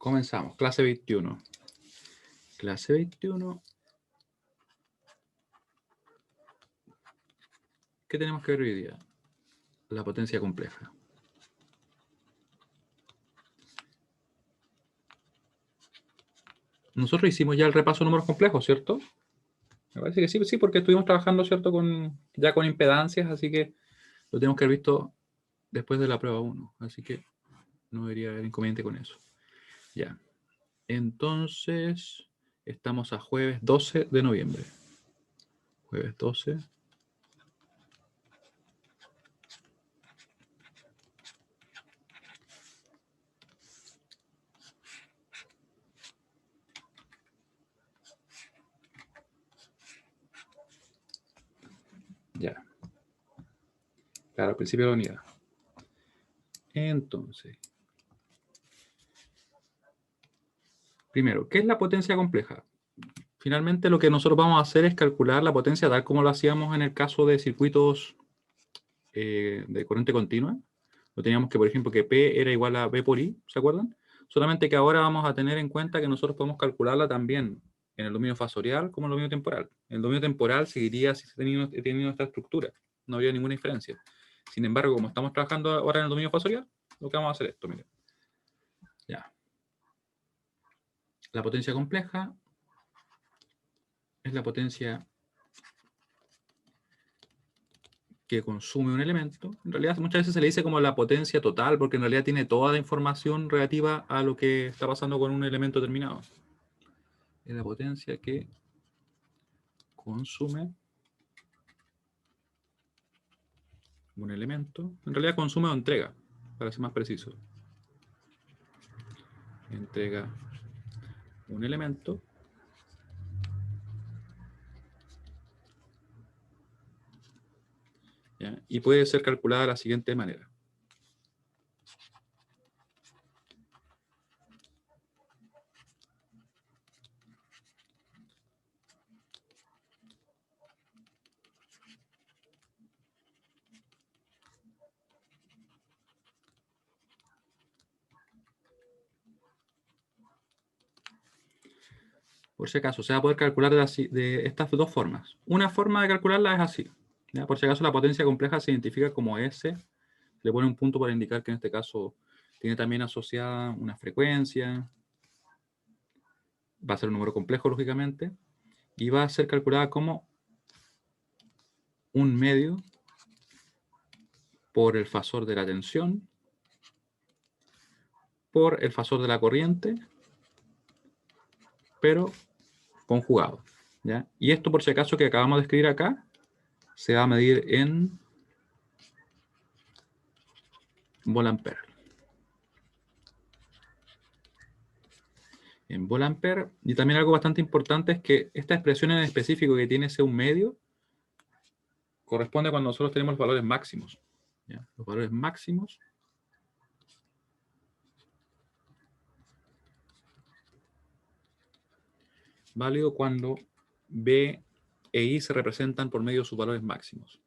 Comenzamos. Clase 21. Clase 21. ¿Qué tenemos que ver hoy día? La potencia compleja. Nosotros hicimos ya el repaso de números complejos, ¿cierto? Me parece que sí, sí, porque estuvimos trabajando, ¿cierto? Ya con impedancias, así que lo tenemos que haber visto después de la prueba 1. Así que no debería haber inconveniente con eso. Ya. Entonces, estamos a jueves 12 de noviembre. Jueves 12. Ya. Claro, al principio de la unidad. Entonces, primero, ¿qué es la potencia compleja? Finalmente lo que nosotros vamos a hacer es calcular la potencia tal como lo hacíamos en el caso de circuitos de corriente continua. Lo teníamos que, por ejemplo, que P era igual a V por I, ¿se acuerdan? Solamente que ahora vamos a tener en cuenta que nosotros podemos calcularla también en el dominio fasorial como en el dominio temporal. En el dominio temporal seguiría si teniendo esta estructura. No habría ninguna diferencia. Sin embargo, como estamos trabajando ahora en el dominio fasorial, lo que vamos a hacer es esto, miren. Ya. La potencia compleja es la potencia que consume un elemento. En realidad muchas veces se le dice como la potencia total, porque en realidad tiene toda la información relativa a lo que está pasando con un elemento determinado. Es la potencia que consume un elemento. En realidad consume o entrega, para ser más preciso. Entrega un elemento. ¿Ya? Y puede ser calculada de la siguiente manera. Por si acaso, se va a poder calcular de estas dos formas. Una forma de calcularla es así. ¿Ya? Por si acaso, la potencia compleja se identifica como S. Le pone un punto para indicar que en este caso tiene también asociada una frecuencia. Va a ser un número complejo, lógicamente. Y va a ser calculada como un medio por el fasor de la tensión, por el fasor de la corriente, pero conjugado. ¿Ya? Y esto, por si acaso, que acabamos de escribir acá, se va a medir en Volampere. En Volampere. Y también algo bastante importante es que esta expresión en específico que tiene ese un medio corresponde cuando nosotros tenemos los valores máximos. ¿Ya? Los valores máximos válido cuando B e I se representan por medio de sus valores máximos.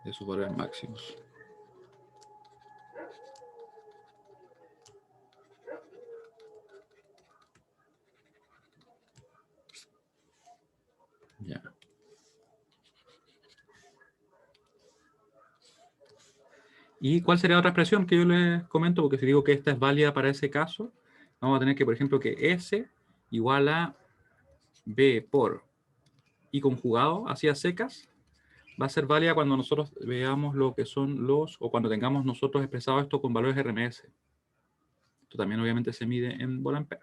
De sus valores máximos. Ya. ¿Y cuál sería otra expresión que yo les comento? Porque si digo que esta es válida para ese caso, vamos a tener que, por ejemplo, que S igual a B por I conjugado hacia secas, va a ser válida cuando nosotros veamos lo que son o cuando tengamos nosotros expresado esto con valores RMS. Esto también obviamente se mide en Volampere.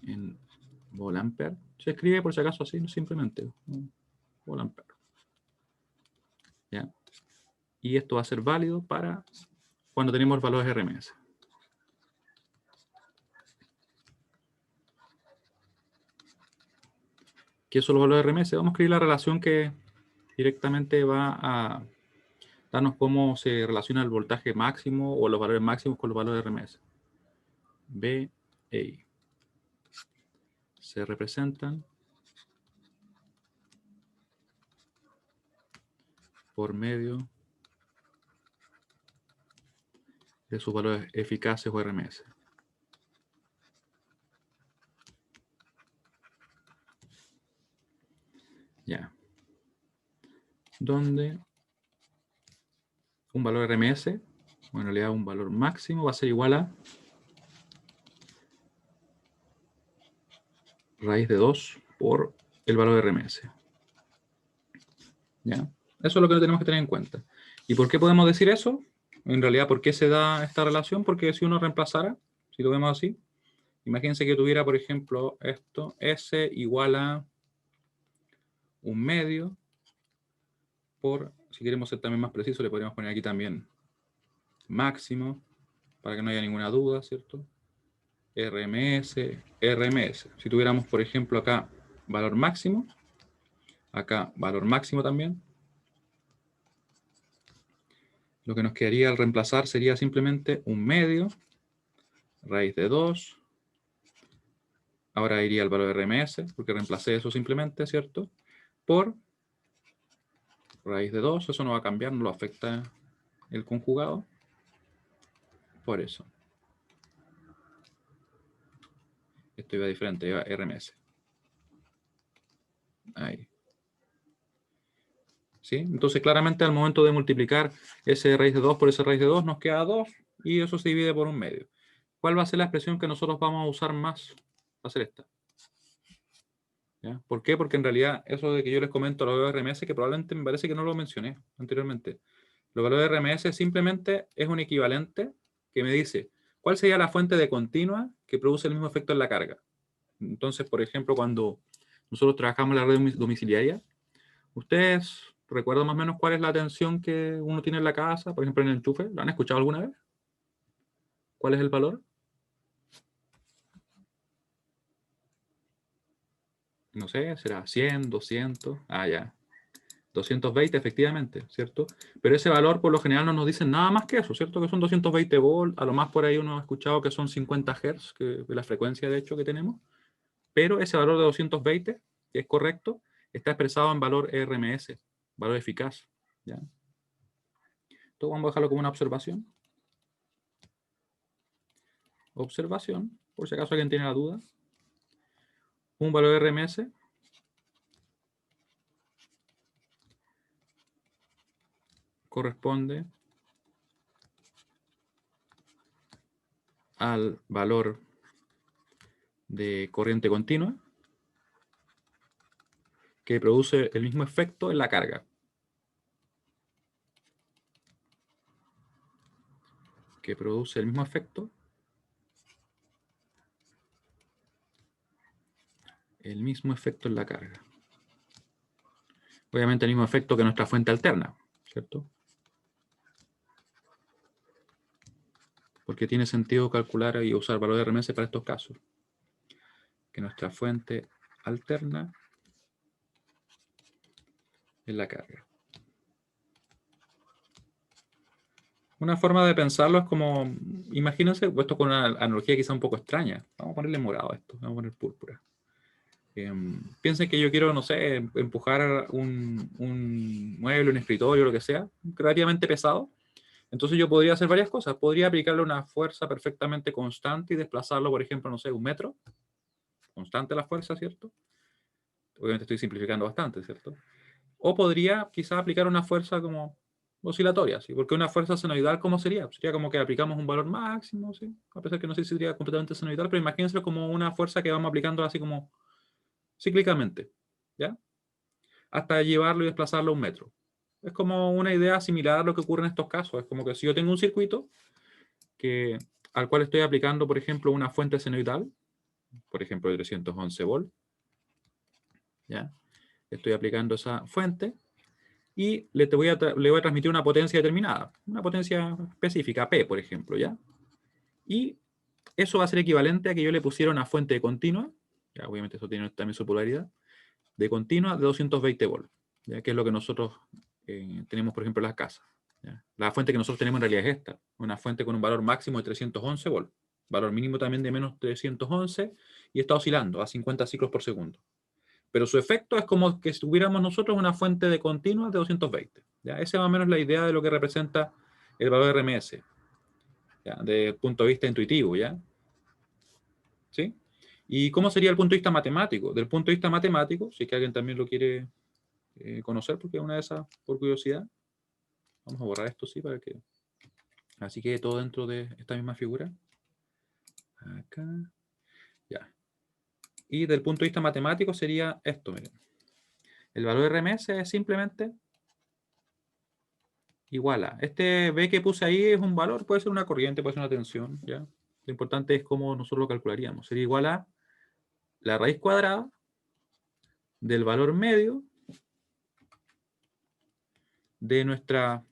En Volampere se escribe por si acaso así, simplemente Volampere. ¿Ya? Y esto va a ser válido para cuando tenemos valores RMS. ¿Qué son los valores RMS? Vamos a escribir la relación que directamente va a darnos cómo se relaciona el voltaje máximo o los valores máximos con los valores RMS. B e I se representan por medio de sus valores eficaces o RMS. Ya. Donde un valor RMS, o en realidad un valor máximo, va a ser igual a raíz de 2 por el valor de RMS. ¿Ya? Eso es lo que tenemos que tener en cuenta. ¿Y por qué podemos decir eso? En realidad, ¿por qué se da esta relación? Porque si uno reemplazara, si lo vemos así, imagínense que tuviera, por ejemplo, esto, S igual a un medio por, si queremos ser también más preciso, le podríamos poner aquí también máximo, para que no haya ninguna duda, ¿cierto? RMS, RMS. Si tuviéramos, por ejemplo, acá valor máximo, acá valor máximo también, lo que nos quedaría al reemplazar sería simplemente un medio, raíz de 2, ahora iría el valor de RMS, porque reemplacé eso simplemente, ¿cierto? Por raíz de 2, eso no va a cambiar, no lo afecta el conjugado, por eso. Esto iba diferente, iba RMS. Ahí. ¿Sí? Entonces, claramente al momento de multiplicar ese raíz de 2 por ese raíz de 2, nos queda 2 y eso se divide por un medio. ¿Cuál va a ser la expresión que nosotros vamos a usar más? Va a ser esta. ¿Ya? ¿Por qué? Porque en realidad eso de que yo les comento los valores de RMS, que probablemente me parece que no lo mencioné anteriormente. Los valores de RMS simplemente es un equivalente que me dice cuál sería la fuente de continua que produce el mismo efecto en la carga. Entonces, por ejemplo, cuando nosotros trabajamos en la red domiciliaria, ¿ustedes recuerdan más o menos cuál es la tensión que uno tiene en la casa? Por ejemplo, en el enchufe. ¿Lo han escuchado alguna vez? ¿Cuál es el valor? No sé, será 100, 200. Ah, ya. 220 efectivamente, ¿cierto? Pero ese valor por lo general no nos dicen nada más que eso, ¿cierto? Que son 220 volts, a lo más por ahí uno ha escuchado que son 50 Hz, que es la frecuencia de hecho que tenemos, pero ese valor de 220, que es correcto, está expresado en valor RMS, valor eficaz, ¿ya? Entonces vamos a dejarlo como una observación. Observación, por si acaso alguien tiene la duda. Un valor RMS corresponde al valor de corriente continua que produce el mismo efecto en la carga. Que produce el mismo efecto en la carga. Obviamente el mismo efecto que nuestra fuente alterna, ¿cierto? Porque tiene sentido calcular y usar valor de RMS para estos casos. Que nuestra fuente alterna es la carga. Una forma de pensarlo es como, imagínense, puesto con una analogía quizá un poco extraña. Vamos a ponerle morado a esto, vamos a poner púrpura. Piensen que yo quiero, no sé, empujar un mueble, un escritorio, lo que sea, relativamente pesado. Entonces yo podría hacer varias cosas. Podría aplicarle una fuerza perfectamente constante y desplazarlo, por ejemplo, no sé, 1 metro. Constante la fuerza, ¿cierto? Obviamente estoy simplificando bastante, ¿cierto? O podría quizás aplicar una fuerza como oscilatoria, ¿sí? Porque una fuerza senoidal, ¿cómo sería? Sería como que aplicamos un valor máximo, ¿sí? A pesar que no sé si sería completamente senoidal, pero imagínense como una fuerza que vamos aplicando así como cíclicamente, ¿ya? Hasta llevarlo y desplazarlo a 1 metro. Es como una idea similar a lo que ocurre en estos casos. Es como que si yo tengo un circuito al cual estoy aplicando, por ejemplo, una fuente senoidal, por ejemplo, de 311 volts, ¿ya? Estoy aplicando esa fuente y le voy a transmitir una potencia determinada, una potencia específica, P, por ejemplo, ¿ya? Y eso va a ser equivalente a que yo le pusiera una fuente continua, ya obviamente eso tiene también su polaridad, de continua de 220 volts, ¿ya? Que es lo que nosotros tenemos, por ejemplo, en las casas, ¿ya? La fuente que nosotros tenemos en realidad es esta, una fuente con un valor máximo de 311 volts, valor mínimo también de menos 311, y está oscilando a 50 ciclos por segundo. Pero su efecto es como que si tuviéramos nosotros una fuente de continua de 220. ¿Ya? Esa es más o menos la idea de lo que representa el valor RMS, ¿ya? Desde el punto de vista intuitivo, ¿ya? ¿Sí? ¿Y cómo sería el punto de vista matemático? Del punto de vista matemático, si es que alguien también lo quiere conocer, porque es una de esas, por curiosidad, vamos a borrar esto, sí, para que así quede todo dentro de esta misma figura. Acá, ya. Y del punto de vista matemático sería esto, miren. El valor RMS es simplemente igual a. Este B que puse ahí es un valor, puede ser una corriente, puede ser una tensión, ¿ya? Lo importante es cómo nosotros lo calcularíamos. Sería igual a la raíz cuadrada del valor medio de nuestra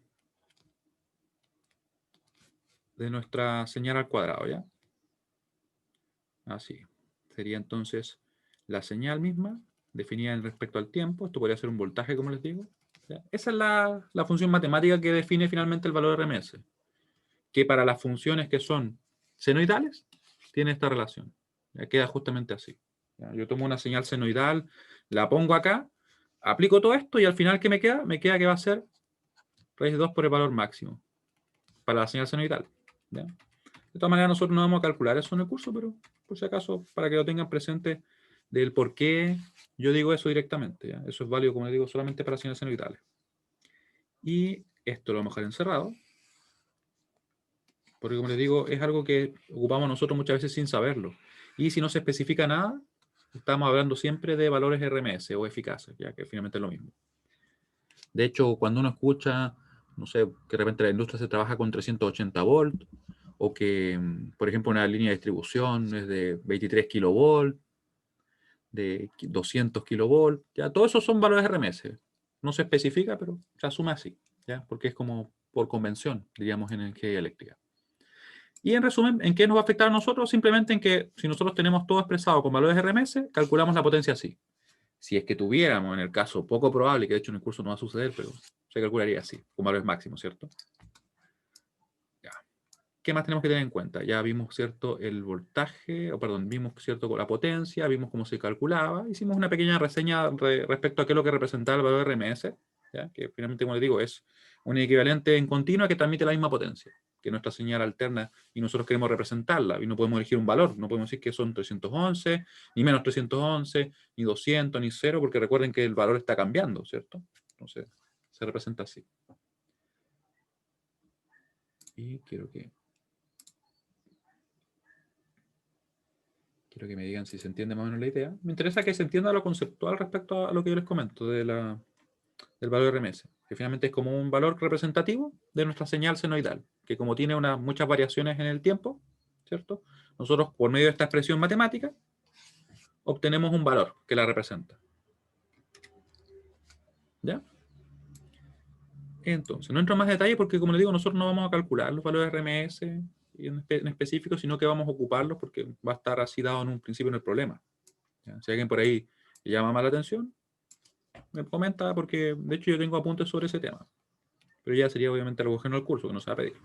señal al cuadrado, ¿ya? Así. Sería entonces la señal misma, definida en respecto al tiempo. Esto podría ser un voltaje, como les digo. ¿Ya? Esa es la función matemática que define finalmente el valor RMS. Que para las funciones que son senoidales, tiene esta relación. Ya queda justamente así. ¿Ya? Yo tomo una señal senoidal, la pongo acá, aplico todo esto y al final, ¿qué me queda? Me queda que va a ser raíz de 2 por el valor máximo para la señal senoidal. ¿Ya? De todas maneras, nosotros no vamos a calcular eso en el curso, pero por si acaso, para que lo tengan presente del por qué yo digo eso directamente. ¿Ya? Eso es válido, como les digo, solamente para señales senoidales. Y esto lo vamos a dejar encerrado, porque como les digo, es algo que ocupamos nosotros muchas veces sin saberlo. Y si no se especifica nada, estamos hablando siempre de valores RMS o eficaces, ya que finalmente es lo mismo. De hecho, cuando uno escucha, no sé, que de repente la industria se trabaja con 380 volts, o que, por ejemplo, una línea de distribución es de 23 kilovolts, de 200 kilovolts, ya, todos esos son valores RMS. No se especifica, pero se asume así, ya, porque es como por convención, diríamos, en energía eléctrica. Y en resumen, ¿en qué nos va a afectar a nosotros? Simplemente en que si nosotros tenemos todo expresado con valores RMS, calculamos la potencia así. Si es que tuviéramos, en el caso poco probable, que de hecho en el curso no va a suceder, pero se calcularía así, con valores máximos, ¿cierto? Ya. ¿Qué más tenemos que tener en cuenta? Ya vimos, ¿cierto?, el voltaje, o perdón, vimos, ¿cierto?, la potencia, vimos cómo se calculaba, hicimos una pequeña reseña respecto a qué es lo que representaba el valor RMS, ¿ya? Que finalmente, como les digo, es un equivalente en continua que transmite la misma potencia que nuestra señal alterna y nosotros queremos representarla y no podemos elegir un valor, no podemos decir que son 311, ni menos 311, ni 200, ni 0, porque recuerden que el valor está cambiando, ¿cierto? Entonces, se representa así. Y quiero que me digan si se entiende más o menos la idea. Me interesa que se entienda lo conceptual respecto a lo que yo les comento del valor RMS, que finalmente es como un valor representativo de nuestra señal senoidal, que como tiene muchas variaciones en el tiempo, ¿cierto? Nosotros, por medio de esta expresión matemática, obtenemos un valor que la representa. ¿Ya? Entonces, no entro en más detalle porque, como les digo, nosotros no vamos a calcular los valores RMS en específico, sino que vamos a ocuparlos porque va a estar así dado en un principio en el problema. ¿Ya? Si alguien por ahí le llama más la atención, me comenta, porque de hecho yo tengo apuntes sobre ese tema. Pero ya sería obviamente algo ajeno al curso, que no se va a pedir.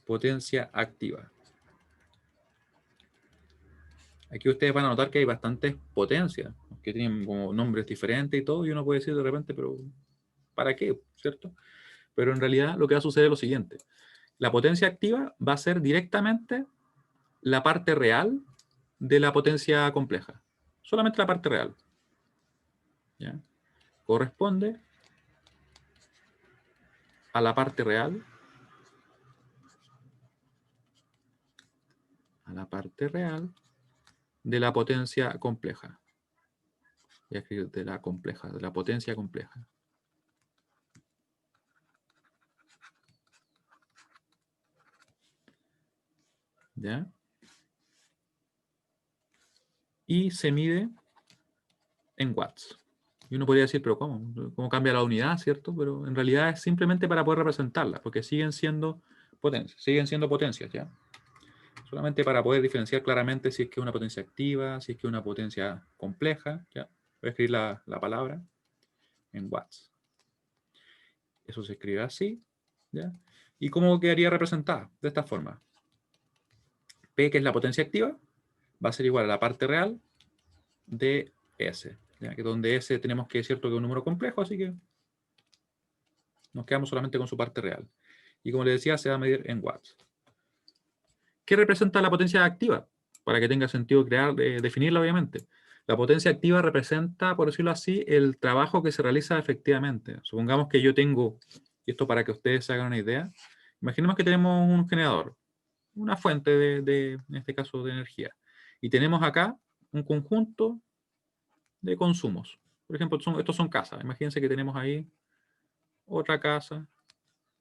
Potencia activa. Aquí ustedes van a notar que hay bastantes potencias, que tienen como nombres diferentes y todo, y uno puede decir de repente, pero ¿para qué? ¿Cierto? Pero en realidad lo que va a suceder es lo siguiente. La potencia activa va a ser directamente la parte real de la potencia compleja. Solamente la parte real. ¿Ya? Corresponde a la parte real. A la parte real de la potencia compleja. Ya escribir de la compleja, de la potencia compleja. ¿Ya? Y se mide en watts. Y uno podría decir, pero ¿cómo cambia la unidad, cierto? Pero en realidad es simplemente para poder representarla, porque siguen siendo potencias, ¿ya? Solamente para poder diferenciar claramente si es que es una potencia activa, si es que es una potencia compleja, ¿ya? Voy a escribir la palabra en watts. Eso se escribe así, ¿ya? ¿Y cómo quedaría representada? De esta forma. P, que es la potencia activa, va a ser igual a la parte real de S, ¿ya? Que donde S tenemos que, es cierto, que es un número complejo, así que nos quedamos solamente con su parte real. Y como les decía, se va a medir en watts. ¿Qué representa la potencia activa? Para que tenga sentido definirla, obviamente. La potencia activa representa, por decirlo así, el trabajo que se realiza efectivamente. Supongamos que yo tengo, y esto para que ustedes se hagan una idea, imaginemos que tenemos un generador, una fuente en este caso, de energía. Y tenemos acá un conjunto de consumos. Por ejemplo, estos son casas. Imagínense que tenemos ahí otra casa,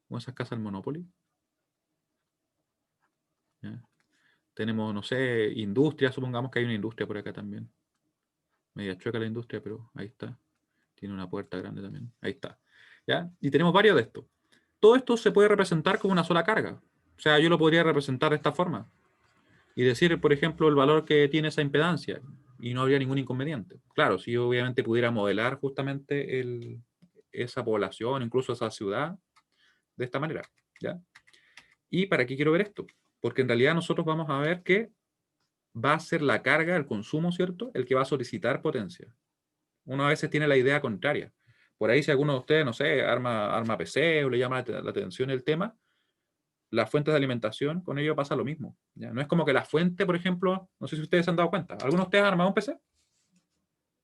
o esas casas del Monopoly. ¿Ya? Tenemos, no sé, industria, supongamos que hay una industria por acá también. Media chueca la industria, pero ahí está. Tiene una puerta grande también. Ahí está. ¿Ya? Y tenemos varios de estos. Todo esto se puede representar como una sola carga. O sea, yo lo podría representar de esta forma. Y decir, por ejemplo, el valor que tiene esa impedancia. Y no habría ningún inconveniente. Claro, si yo obviamente pudiera modelar justamente esa población, incluso esa ciudad, de esta manera. ¿Ya? ¿Y para qué quiero ver esto? Porque en realidad nosotros vamos a ver que va a ser la carga, el consumo, ¿cierto? El que va a solicitar potencia. Uno a veces tiene la idea contraria. Por ahí si alguno de ustedes, no sé, arma PC o le llama la atención el tema, las fuentes de alimentación, con ello pasa lo mismo. ¿Ya? No es como que la fuente, por ejemplo, no sé si ustedes se han dado cuenta. ¿Alguno de ustedes ha armado un PC?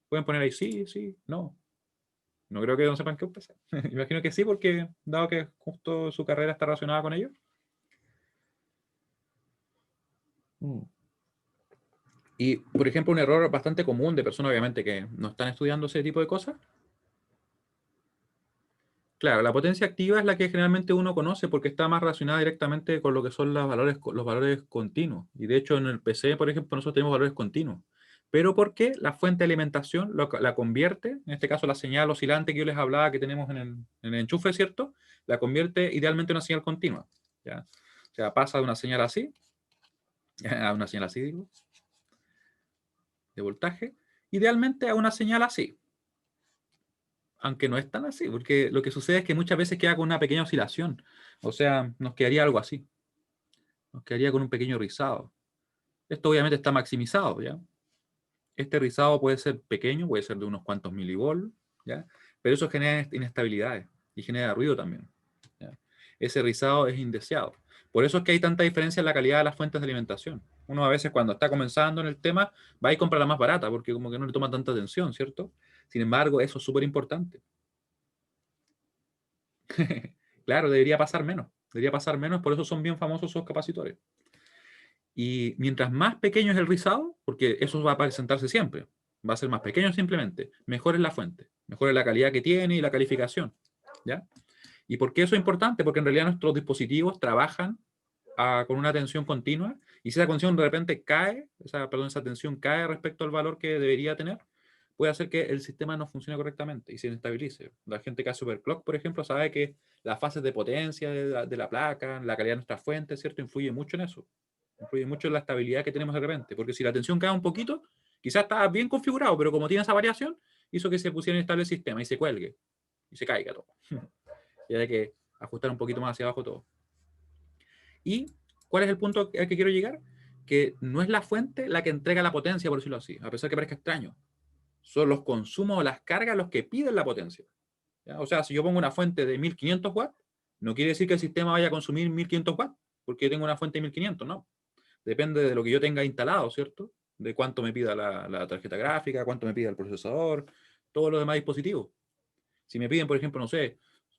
Pueden poner ahí sí, sí, no. No creo que no sepan qué es un PC. Imagino que sí, porque dado que justo su carrera está relacionada con ello. Y, por ejemplo, un error bastante común de personas, obviamente, que no están estudiando ese tipo de cosas. Claro, la potencia activa es la que generalmente uno conoce porque está más relacionada directamente con lo que son los valores continuos. Y de hecho, en el PC, por ejemplo, nosotros tenemos valores continuos. Pero ¿por qué la fuente de alimentación la convierte, en este caso la señal oscilante que yo les hablaba que tenemos en el enchufe, ¿cierto? La convierte idealmente en una señal continua. ¿Ya? O sea, pasa de una señal así, a una señal así, digo, de voltaje, idealmente a una señal así. Aunque no es tan así, porque lo que sucede es que muchas veces queda con una pequeña oscilación. O sea, nos quedaría algo así. Nos quedaría con un pequeño rizado. Esto obviamente está maximizado, ¿ya? Este rizado puede ser pequeño, puede ser de unos cuantos milivolts, ¿ya? Pero eso genera inestabilidades y genera ruido también, ¿ya? Ese rizado es indeseado. Por eso es que hay tanta diferencia en la calidad de las fuentes de alimentación. Uno a veces cuando está comenzando en el tema va y compra la más barata porque como que no le toma tanta atención, ¿cierto? Sin embargo, eso es súper importante. Claro, debería pasar menos. Debería pasar menos, por eso son bien famosos esos capacitores. Y mientras más pequeño es el rizado, porque eso va a presentarse siempre, va a ser más pequeño simplemente, mejor es la fuente, mejor es la calidad que tiene y la calificación. ¿Ya? ¿Y por qué eso es importante? Porque en realidad nuestros dispositivos trabajan con una tensión continua y si esa tensión de repente cae, esa tensión cae respecto al valor que debería tener, puede hacer que el sistema no funcione correctamente y se inestabilice. La gente que hace overclock, por ejemplo, sabe que las fases de potencia de la placa, la calidad de nuestras fuentes, ¿cierto? Influye mucho en eso. Influye mucho en la estabilidad que tenemos de repente. Porque si la tensión cae un poquito, quizás está bien configurado, pero como tiene esa variación, hizo que se pusiera inestable el sistema y se cuelgue y se caiga todo. Y hay que ajustar un poquito más hacia abajo todo. ¿Y cuál es el punto al que quiero llegar? Que no es la fuente la que entrega la potencia, por decirlo así, a pesar que parezca extraño. Son los consumos o las cargas los que piden la potencia. ¿Ya? O sea, si yo pongo una fuente de 1500 watts, no quiere decir que el sistema vaya a consumir 1500 watts, porque yo tengo una fuente de 1500, no. Depende de lo que yo tenga instalado, ¿cierto? De cuánto me pida la tarjeta gráfica, cuánto me pida el procesador, todos los demás dispositivos. Si me piden, por ejemplo, no sé,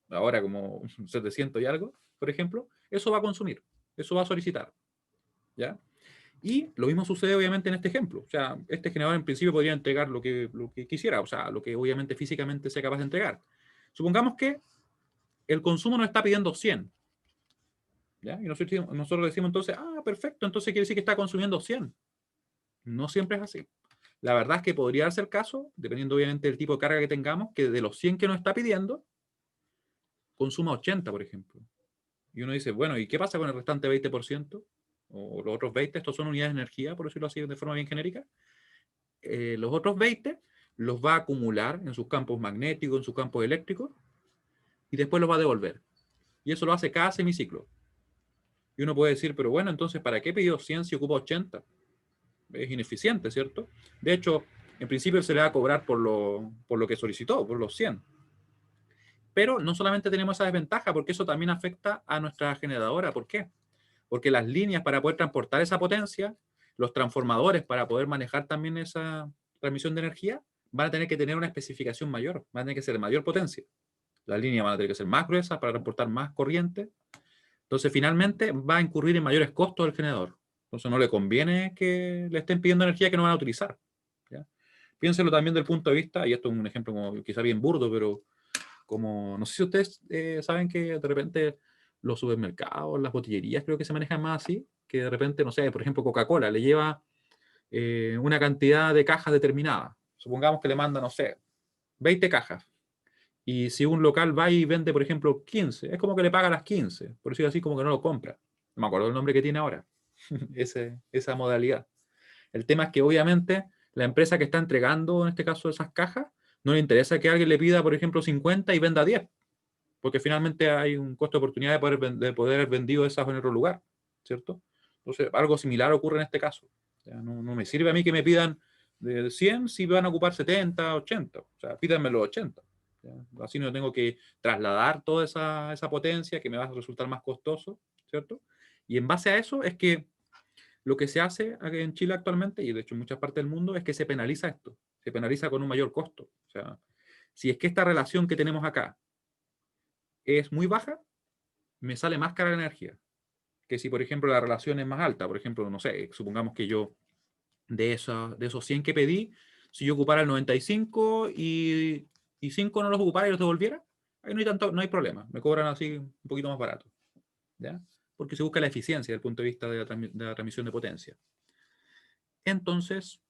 ahora como 700 y algo, por ejemplo, eso va a consumir, eso va a solicitar, ¿ya? Y lo mismo sucede obviamente en este ejemplo. O sea, este generador en principio podría entregar lo que quisiera, o sea, lo que obviamente físicamente sea capaz de entregar. Supongamos que el consumo nos está pidiendo 100, ¿ya? Y nosotros decimos entonces, perfecto, entonces quiere decir que está consumiendo 100. No siempre es así. La verdad es que podría darse el caso, dependiendo obviamente del tipo de carga que tengamos, que de los 100 que nos está pidiendo, consuma 80, por ejemplo. Y uno dice, bueno, ¿y qué pasa con el restante 20%? O los otros 20, estos son unidades de energía, por decirlo así de forma bien genérica. Los otros 20 los va a acumular en sus campos magnéticos, en sus campos eléctricos, y después los va a devolver. Y eso lo hace cada semiciclo. Y uno puede decir, pero bueno, entonces, ¿para qué pidió 100 si ocupa 80? Es ineficiente, ¿cierto? De hecho, en principio se le va a cobrar por lo que solicitó, por los 100. Pero no solamente tenemos esa desventaja, porque eso también afecta a nuestra generadora. ¿Por qué? Porque las líneas para poder transportar esa potencia, los transformadores para poder manejar también esa transmisión de energía, van a tener que tener una especificación mayor, van a tener que ser de mayor potencia. Las líneas van a tener que ser más gruesas para transportar más corriente. Entonces, finalmente, va a incurrir en mayores costos del generador. Entonces, no le conviene que le estén pidiendo energía que no van a utilizar. ¿Ya? Piénselo también del punto de vista, y esto es un ejemplo como quizá bien burdo, pero como, no sé si ustedes saben que de repente los supermercados, las botillerías creo que se manejan más así, que de repente, no sé, por ejemplo, Coca-Cola le lleva una cantidad de cajas determinada. Supongamos que le manda, no sé, 20 cajas. Y si un local va y vende, por ejemplo, 15, es como que le paga las 15, por decirlo así, como que no lo compra. No me acuerdo el nombre que tiene ahora, esa modalidad. El tema es que obviamente la empresa que está entregando, en este caso, esas cajas, no le interesa que alguien le pida, por ejemplo, 50 y venda 10, porque finalmente hay un costo de oportunidad de poder haber vendido esas en otro lugar, ¿cierto? Entonces, algo similar ocurre en este caso. Ya, no me sirve a mí que me pidan de 100 si van a ocupar 70, 80. O sea, pídanme los 80. ¿Ya? Así no tengo que trasladar toda esa potencia que me va a resultar más costoso, ¿cierto? Y en base a eso es que lo que se hace aquí en Chile actualmente, y de hecho en muchas partes del mundo, es que se penaliza esto. Se penaliza con un mayor costo. O sea, si es que esta relación que tenemos acá es muy baja, me sale más cara la energía. Que si, por ejemplo, la relación es más alta. Por ejemplo, no sé, supongamos que yo de esos 100 que pedí, si yo ocupara el 95 y 5 no los ocupara y los devolviera, ahí no hay problema. Me cobran así un poquito más barato. ¿Ya? Porque se busca la eficiencia desde el punto de vista de la transmisión de potencia. Entonces,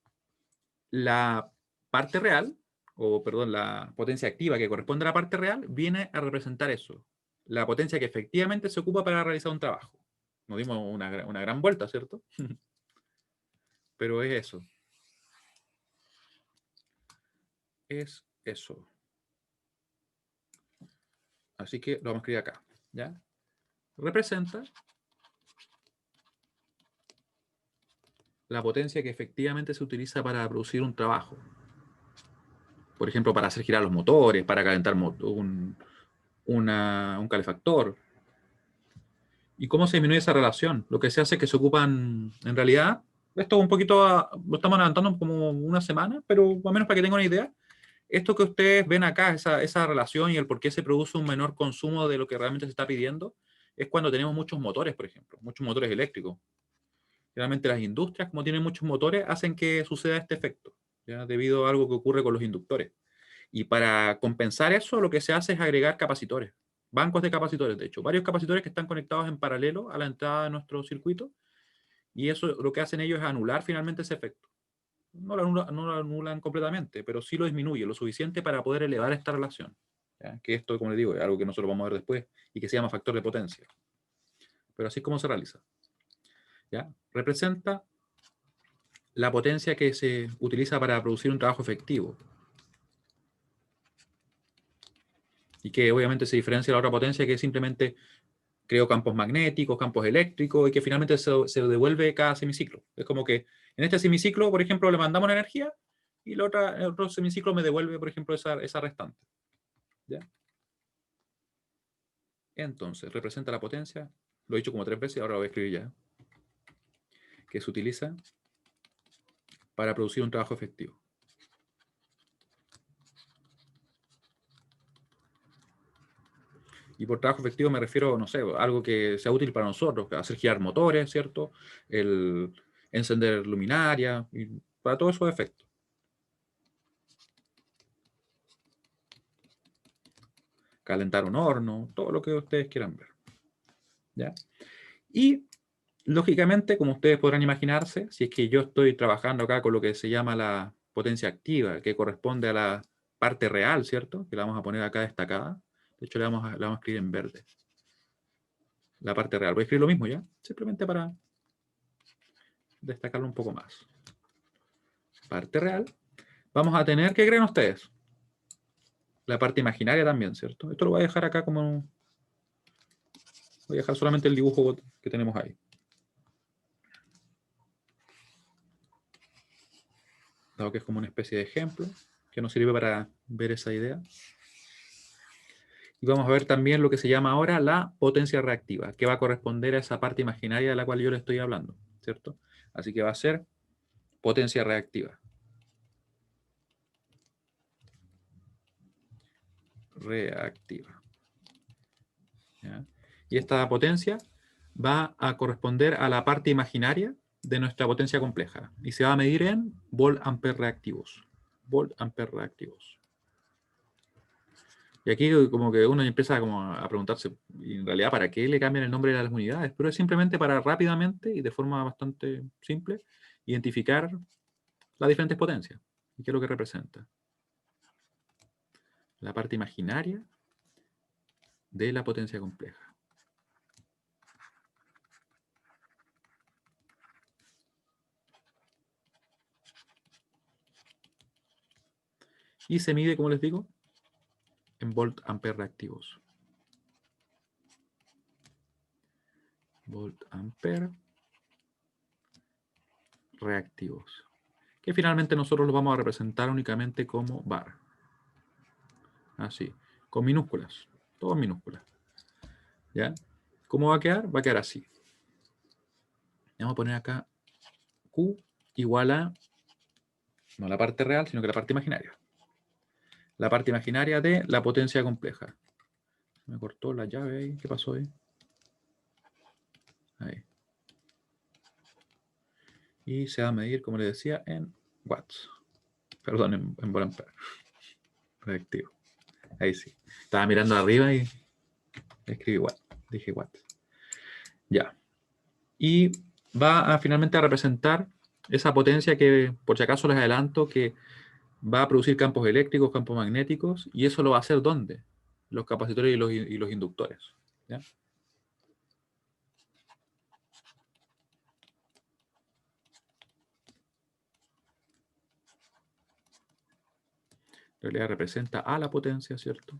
la parte real, o perdón, la potencia activa que corresponde a la parte real, viene a representar eso. La potencia que efectivamente se ocupa para realizar un trabajo. Nos dimos una gran vuelta, ¿cierto? Pero es eso. Es eso. Así que lo vamos a escribir acá. ¿Ya? Representa la potencia que efectivamente se utiliza para producir un trabajo. Por ejemplo, para hacer girar los motores, para calentar un calefactor. ¿Y cómo se disminuye esa relación? Lo que se hace es que se ocupan, en realidad, esto un poquito, lo estamos adelantando como una semana, pero más o menos para que tengan una idea, esto que ustedes ven acá, esa relación y el por qué se produce un menor consumo de lo que realmente se está pidiendo, es cuando tenemos muchos motores, por ejemplo, muchos motores eléctricos. Realmente las industrias, como tienen muchos motores, hacen que suceda este efecto, ¿ya? Debido a algo que ocurre con los inductores. Y para compensar eso, lo que se hace es agregar capacitores, bancos de capacitores, de hecho, varios capacitores que están conectados en paralelo a la entrada de nuestro circuito, y eso lo que hacen ellos es anular finalmente ese efecto. No lo anulan completamente, pero sí lo disminuye lo suficiente para poder elevar esta relación. ¿Ya? Que esto, como les digo, es algo que nosotros vamos a ver después y que se llama factor de potencia. Pero así es como se realiza. ¿Ya? Representa la potencia que se utiliza para producir un trabajo efectivo. Y que obviamente se diferencia de la otra potencia que es simplemente creo campos magnéticos, campos eléctricos y que finalmente se devuelve cada semiciclo. Es como que en este semiciclo, por ejemplo, le mandamos la energía y el otro semiciclo me devuelve, por ejemplo, esa restante. ¿Ya? Entonces, representa la potencia, lo he dicho como 3 veces, ahora lo voy a escribir ya, que se utiliza para producir un trabajo efectivo. Y por trabajo efectivo me refiero, no sé, algo que sea útil para nosotros, hacer girar motores, ¿cierto? El encender luminaria, y para todos esos efectos. Calentar un horno, todo lo que ustedes quieran ver. ¿Ya? Y, lógicamente, como ustedes podrán imaginarse, si es que yo estoy trabajando acá con lo que se llama la potencia activa, que corresponde a la parte real, ¿cierto? Que la vamos a poner acá destacada. De hecho, la vamos a escribir en verde. La parte real. Voy a escribir lo mismo ya, simplemente para destacarlo un poco más. Parte real. vamos a tener, ¿qué creen ustedes? La parte imaginaria también, ¿cierto? Esto lo voy a dejar acá como... Voy a dejar solamente el dibujo que tenemos ahí. Dado que es como una especie de ejemplo que nos sirve para ver esa idea. Y vamos a ver también lo que se llama ahora la potencia reactiva, que va a corresponder a esa parte imaginaria de la cual yo le estoy hablando, ¿cierto? Así que va a ser potencia reactiva. Reactiva. ¿Ya? Y esta potencia va a corresponder a la parte imaginaria de nuestra potencia compleja. Y se va a medir en volt-ampere reactivos. Volt-ampere reactivos. Y aquí como que uno empieza como a preguntarse, y en realidad, ¿para qué le cambian el nombre de las unidades? Pero es simplemente para rápidamente y de forma bastante simple identificar las diferentes potencias. ¿Y qué es lo que representa? La parte imaginaria de la potencia compleja. Y se mide, como les digo, en volt-ampere reactivos. Volt-ampere reactivos. Que finalmente nosotros los vamos a representar únicamente como bar. Así, con minúsculas. Todas minúsculas. ¿Ya? ¿Cómo va a quedar? Va a quedar así. Vamos a poner acá Q igual a, no la parte real, sino que la parte imaginaria. La parte imaginaria de la potencia compleja. Me cortó la llave ahí. ¿Qué pasó ahí? Ahí. Y se va a medir, como les decía, en watts. Perdón, en volt ampere. Reactivo. Ahí sí. Estaba mirando arriba y escribí watt. Dije watt. Ya. Y va a finalmente a representar esa potencia que, por si acaso les adelanto, que va a producir campos eléctricos, campos magnéticos, y eso lo va a hacer ¿dónde? Los capacitores y los inductores. ¿Ya? En realidad representa a la potencia, ¿cierto?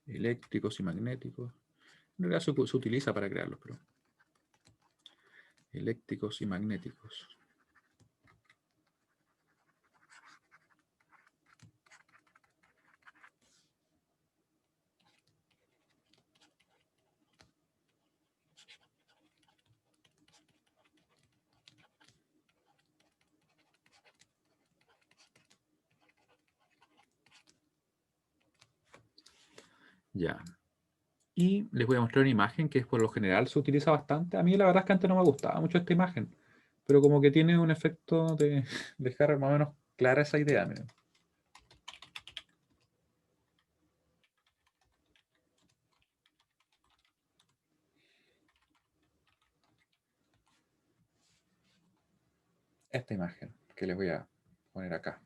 Eléctricos y magnéticos. En realidad se utiliza para crearlos, pero eléctricos y magnéticos. Ya. Y les voy a mostrar una imagen que por lo general se utiliza bastante. A mí la verdad es que antes no me gustaba mucho esta imagen, pero como que tiene un efecto de dejar más o menos clara esa idea. Miren. Esta imagen que les voy a poner acá.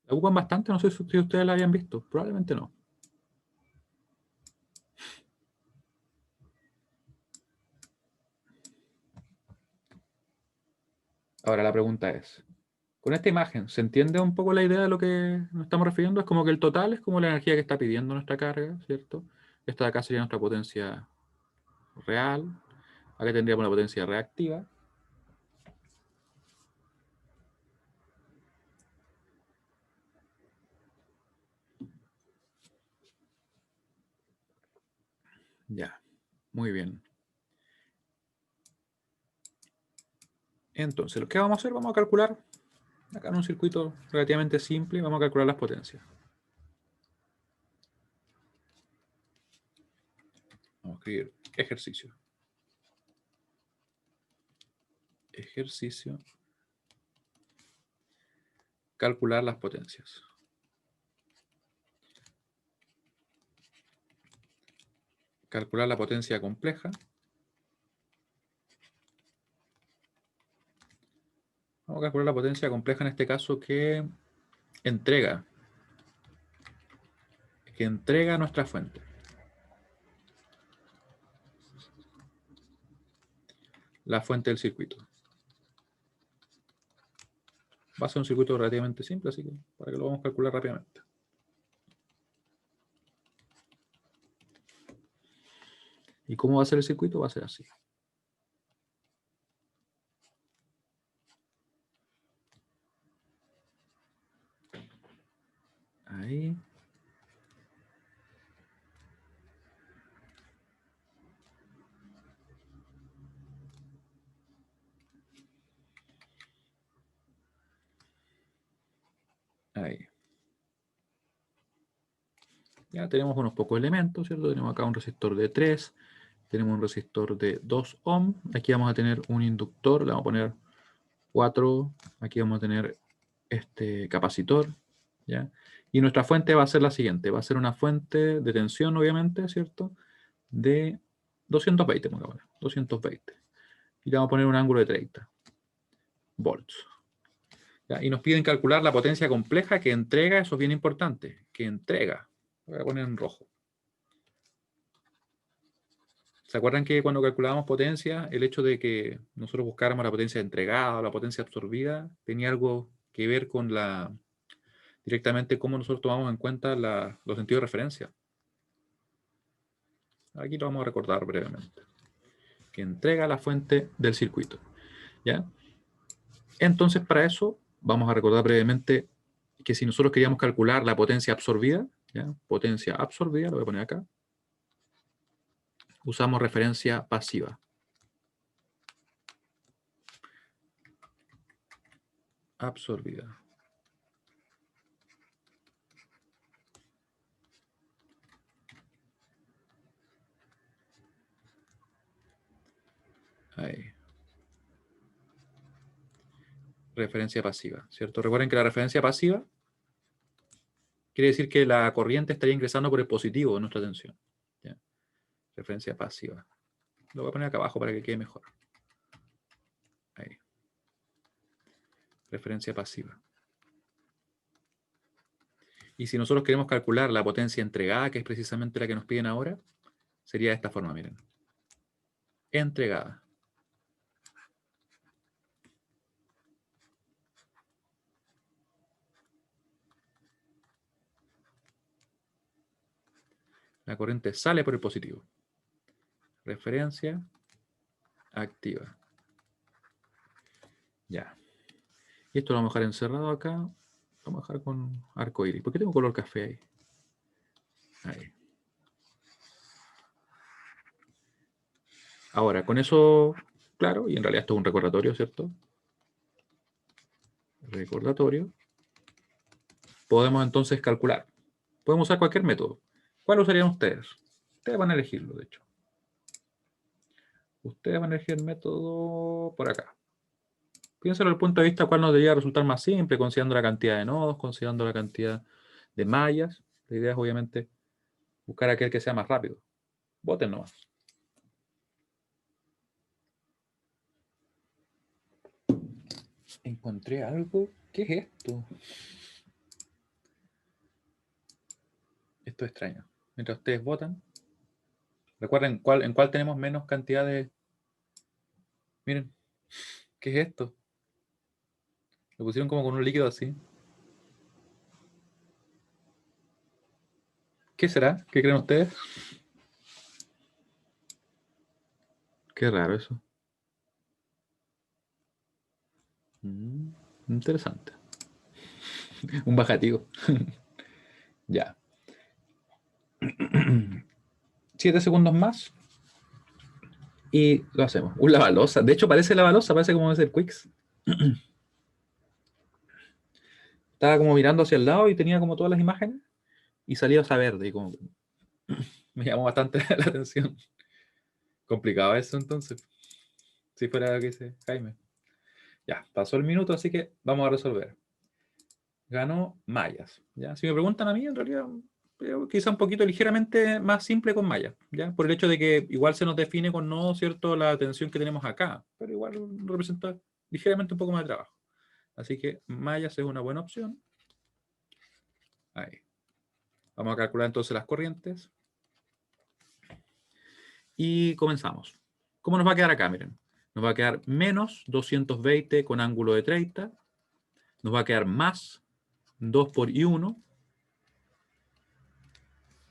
La ocupan bastante, no sé si ustedes la habían visto, probablemente no. Ahora la pregunta es, con esta imagen, ¿se entiende un poco la idea de lo que nos estamos refiriendo? Es como que el total es como la energía que está pidiendo nuestra carga, ¿cierto? Esta de acá sería nuestra potencia real. Acá tendríamos la potencia reactiva. Ya, muy bien. Entonces, lo que vamos a hacer, vamos a calcular, acá en un circuito relativamente simple, vamos a calcular las potencias. Vamos a escribir ejercicio. Ejercicio. Calcular las potencias. Calcular la potencia compleja. Vamos a calcular la potencia compleja en este caso que entrega nuestra fuente. La fuente del circuito. Va a ser un circuito relativamente simple, así que para que lo vamos a calcular rápidamente. ¿Y cómo va a ser el circuito? Va a ser así. Ahí. Ahí. Ya tenemos unos pocos elementos, ¿cierto? Tenemos acá un resistor de 3, tenemos un resistor de 2 ohm, aquí vamos a tener un inductor, le vamos a poner 4, aquí vamos a tener este capacitor, ¿ya? Y nuestra fuente va a ser la siguiente, va a ser una fuente de tensión, obviamente, ¿cierto? De 220, vamos a poner, 220. Y le vamos a poner un ángulo de 30 volts. ¿Ya? Y nos piden calcular la potencia compleja que entrega, eso es bien importante, que entrega. Lo voy a poner en rojo. ¿Se acuerdan que cuando calculábamos potencia, el hecho de que nosotros buscáramos la potencia entregada o la potencia absorbida tenía algo que ver con directamente cómo nosotros tomamos en cuenta los sentidos de referencia? Aquí lo vamos a recordar brevemente. Que entrega la fuente del circuito. ¿Ya? Entonces, para eso, vamos a recordar brevemente que si nosotros queríamos calcular la potencia absorbida, ¿ya? Potencia absorbida, lo voy a poner acá, usamos referencia pasiva. Absorbida. Ahí. Referencia pasiva, ¿cierto? Recuerden que la referencia pasiva quiere decir que la corriente estaría ingresando por el positivo de nuestra tensión. ¿Ya? Referencia pasiva. Lo voy a poner acá abajo para que quede mejor. Ahí. Referencia pasiva. Y si nosotros queremos calcular la potencia entregada, que es precisamente la que nos piden ahora, sería de esta forma, miren. Entregada. La corriente sale por el positivo. Referencia activa. Ya. Y esto lo vamos a dejar encerrado acá. Lo vamos a dejar con arco iris. ¿Por qué tengo color café ahí? Ahí. Ahora, con eso, claro, y en realidad esto es un recordatorio, ¿cierto? Recordatorio. Podemos entonces calcular. Podemos usar cualquier método. ¿Cuál usarían ustedes? Ustedes van a elegirlo, de hecho. Ustedes van a elegir el método por acá. Piénsalo desde el punto de vista cuál nos debería resultar más simple, considerando la cantidad de nodos, considerando la cantidad de mallas. La idea es obviamente buscar aquel que sea más rápido. Voten nomás. Encontré algo. ¿Qué es esto? Esto es extraño. Mientras ustedes votan, recuerden en cuál tenemos menos cantidad de... Miren, ¿qué es esto? Lo pusieron como con un líquido así. ¿Qué será? ¿Qué creen ustedes? Qué raro eso. Interesante. Un bajativo. Ya. 7 segundos más. Y lo hacemos. Un lavalosa. De hecho, parece lavalosa, parece como es el Quicks. Estaba como mirando hacia el lado y tenía como todas las imágenes. Y salía esa verde. Y como me llamó bastante la atención. Complicado eso entonces. Si fuera lo que dice Jaime. Ya, pasó el minuto, así que vamos a resolver. Ganó mallas. ¿Ya? Si me preguntan a mí, en realidad, quizá un poquito ligeramente más simple con mallas, ¿ya? Por el hecho de que igual se nos define con no, ¿cierto?, la tensión que tenemos acá, pero igual representa ligeramente un poco más de trabajo. Así que mallas es una buena opción. Ahí. Vamos a calcular entonces las corrientes. Y comenzamos. ¿Cómo nos va a quedar acá? Miren. Nos va a quedar menos 220 con ángulo de 30. Nos va a quedar más 2 por I1.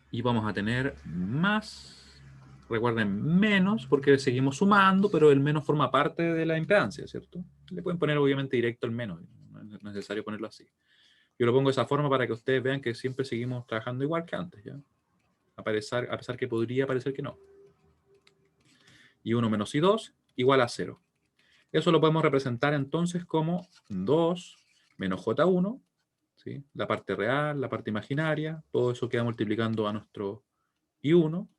Y vamos a tener más, recuerden, menos, porque seguimos sumando, pero el menos forma parte de la impedancia, ¿cierto? Le pueden poner obviamente directo el menos, no es necesario ponerlo así. Yo lo pongo de esa forma para que ustedes vean que siempre seguimos trabajando igual que antes, ¿ya? A pesar que podría parecer que no. Y 1 menos I2 igual a 0. Eso lo podemos representar entonces como 2 menos J1, ¿sí? La parte real, la parte imaginaria, todo eso queda multiplicando a nuestro I1.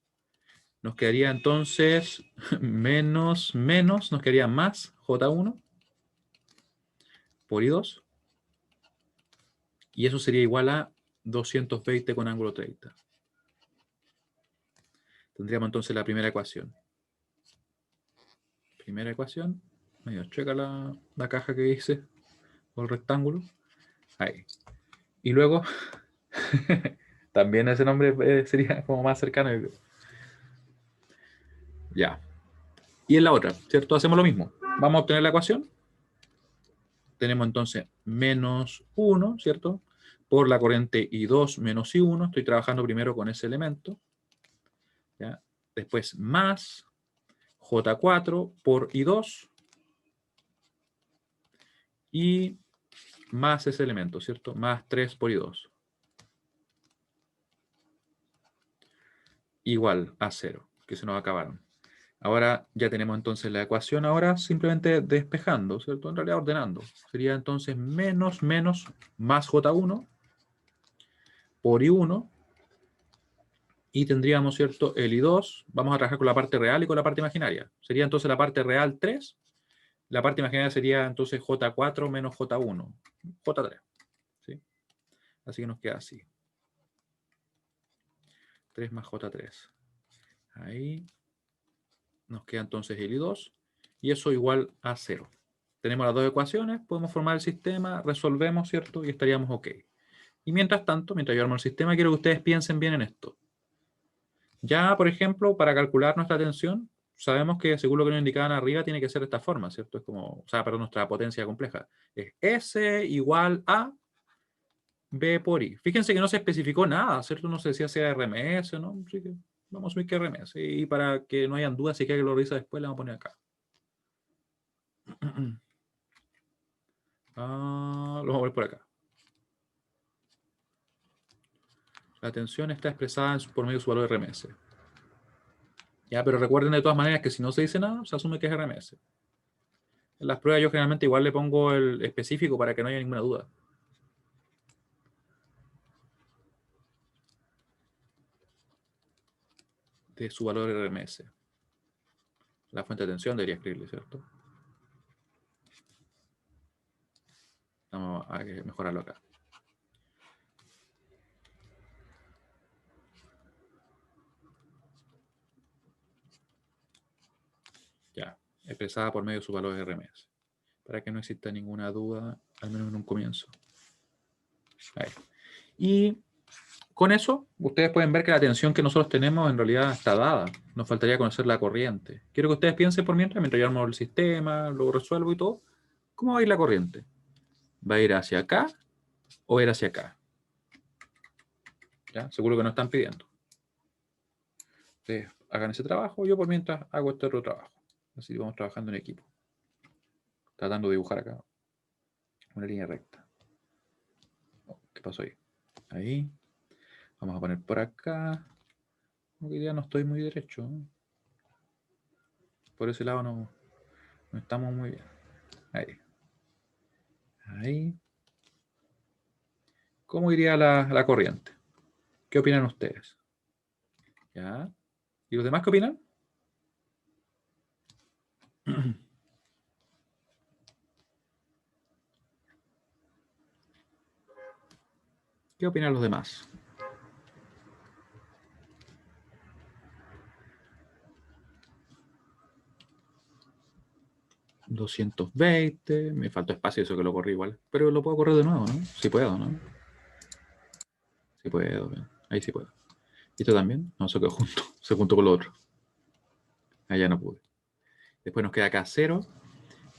Nos quedaría entonces menos, nos quedaría más J1 por I2. Y eso sería igual a 220 con ángulo 30. Tendríamos entonces la primera ecuación. Primera ecuación. Medio checa la caja que hice, o el rectángulo. Ahí. Y luego, también ese nombre sería como más cercano. Ya. Y en la otra, ¿cierto? Hacemos lo mismo. Vamos a obtener la ecuación. Tenemos entonces menos 1, ¿cierto? Por la corriente I2 menos I1. Estoy trabajando primero con ese elemento. ¿Ya? Después más J4 por I2. Y más ese elemento, ¿cierto? Más 3 por I2. Igual a 0, que se nos acabaron. Ahora ya tenemos entonces la ecuación, ahora simplemente despejando, ¿cierto? En realidad ordenando. Sería entonces menos más J1 por I1. Y tendríamos, ¿cierto? El I2. Vamos a trabajar con la parte real y con la parte imaginaria. Sería entonces la parte real 3. La parte imaginaria sería entonces J4 menos J1. J3. ¿Sí? Así que nos queda así. 3 más J3. Ahí. Nos queda entonces el I2. Y eso igual a 0. Tenemos las dos ecuaciones, podemos formar el sistema, resolvemos, ¿cierto? Y estaríamos ok. Y mientras tanto, mientras yo armo el sistema, quiero que ustedes piensen bien en esto. Ya, por ejemplo, para calcular nuestra tensión, sabemos que según lo que nos indicaban arriba, tiene que ser de esta forma, ¿cierto? Es como, o sea, perdón, nuestra potencia compleja. Es S igual a B por I. Fíjense que no se especificó nada, ¿cierto? No se decía si era RMS, ¿no? Así que vamos a asumir que es RMS. Y para que no hayan dudas, si que lo revisa después, le vamos a poner acá. Lo vamos a ver por acá. La tensión está expresada por medio de su valor RMS. Ya, pero recuerden de todas maneras que si no se dice nada, se asume que es RMS. En las pruebas yo generalmente igual le pongo el específico para que no haya ninguna duda. De su valor RMS. La fuente de tensión debería escribirle, ¿cierto? Vamos a mejorarlo acá. Ya, expresada por medio de su valor RMS. Para que no exista ninguna duda, al menos en un comienzo. Ahí. Y con eso, ustedes pueden ver que la tensión que nosotros tenemos en realidad está dada. Nos faltaría conocer la corriente. Quiero que ustedes piensen por mientras yo armo el sistema, lo resuelvo y todo. ¿Cómo va a ir la corriente? ¿Va a ir hacia acá o va a ir hacia acá? ¿Ya? Seguro que no están pidiendo. Ustedes hagan ese trabajo, yo por mientras hago este otro trabajo. Así vamos trabajando en equipo. Tratando de dibujar acá una línea recta. Oh, ¿qué pasó ahí? Ahí. Vamos a poner por acá. Porque ya no estoy muy derecho. Por ese lado no estamos muy bien. Ahí. Ahí. ¿Cómo iría la corriente? ¿Qué opinan ustedes? ¿Ya? ¿Y los demás qué opinan? ¿Qué opinan los demás? 220, me faltó espacio, eso que lo corrí igual, pero lo puedo correr de nuevo, ¿no? Si puedo, ¿no? Si puedo, bien. Ahí sí puedo. ¿Y esto también? No, se quedó junto, se juntó con lo otro. Allá no pude. Después nos queda acá 0.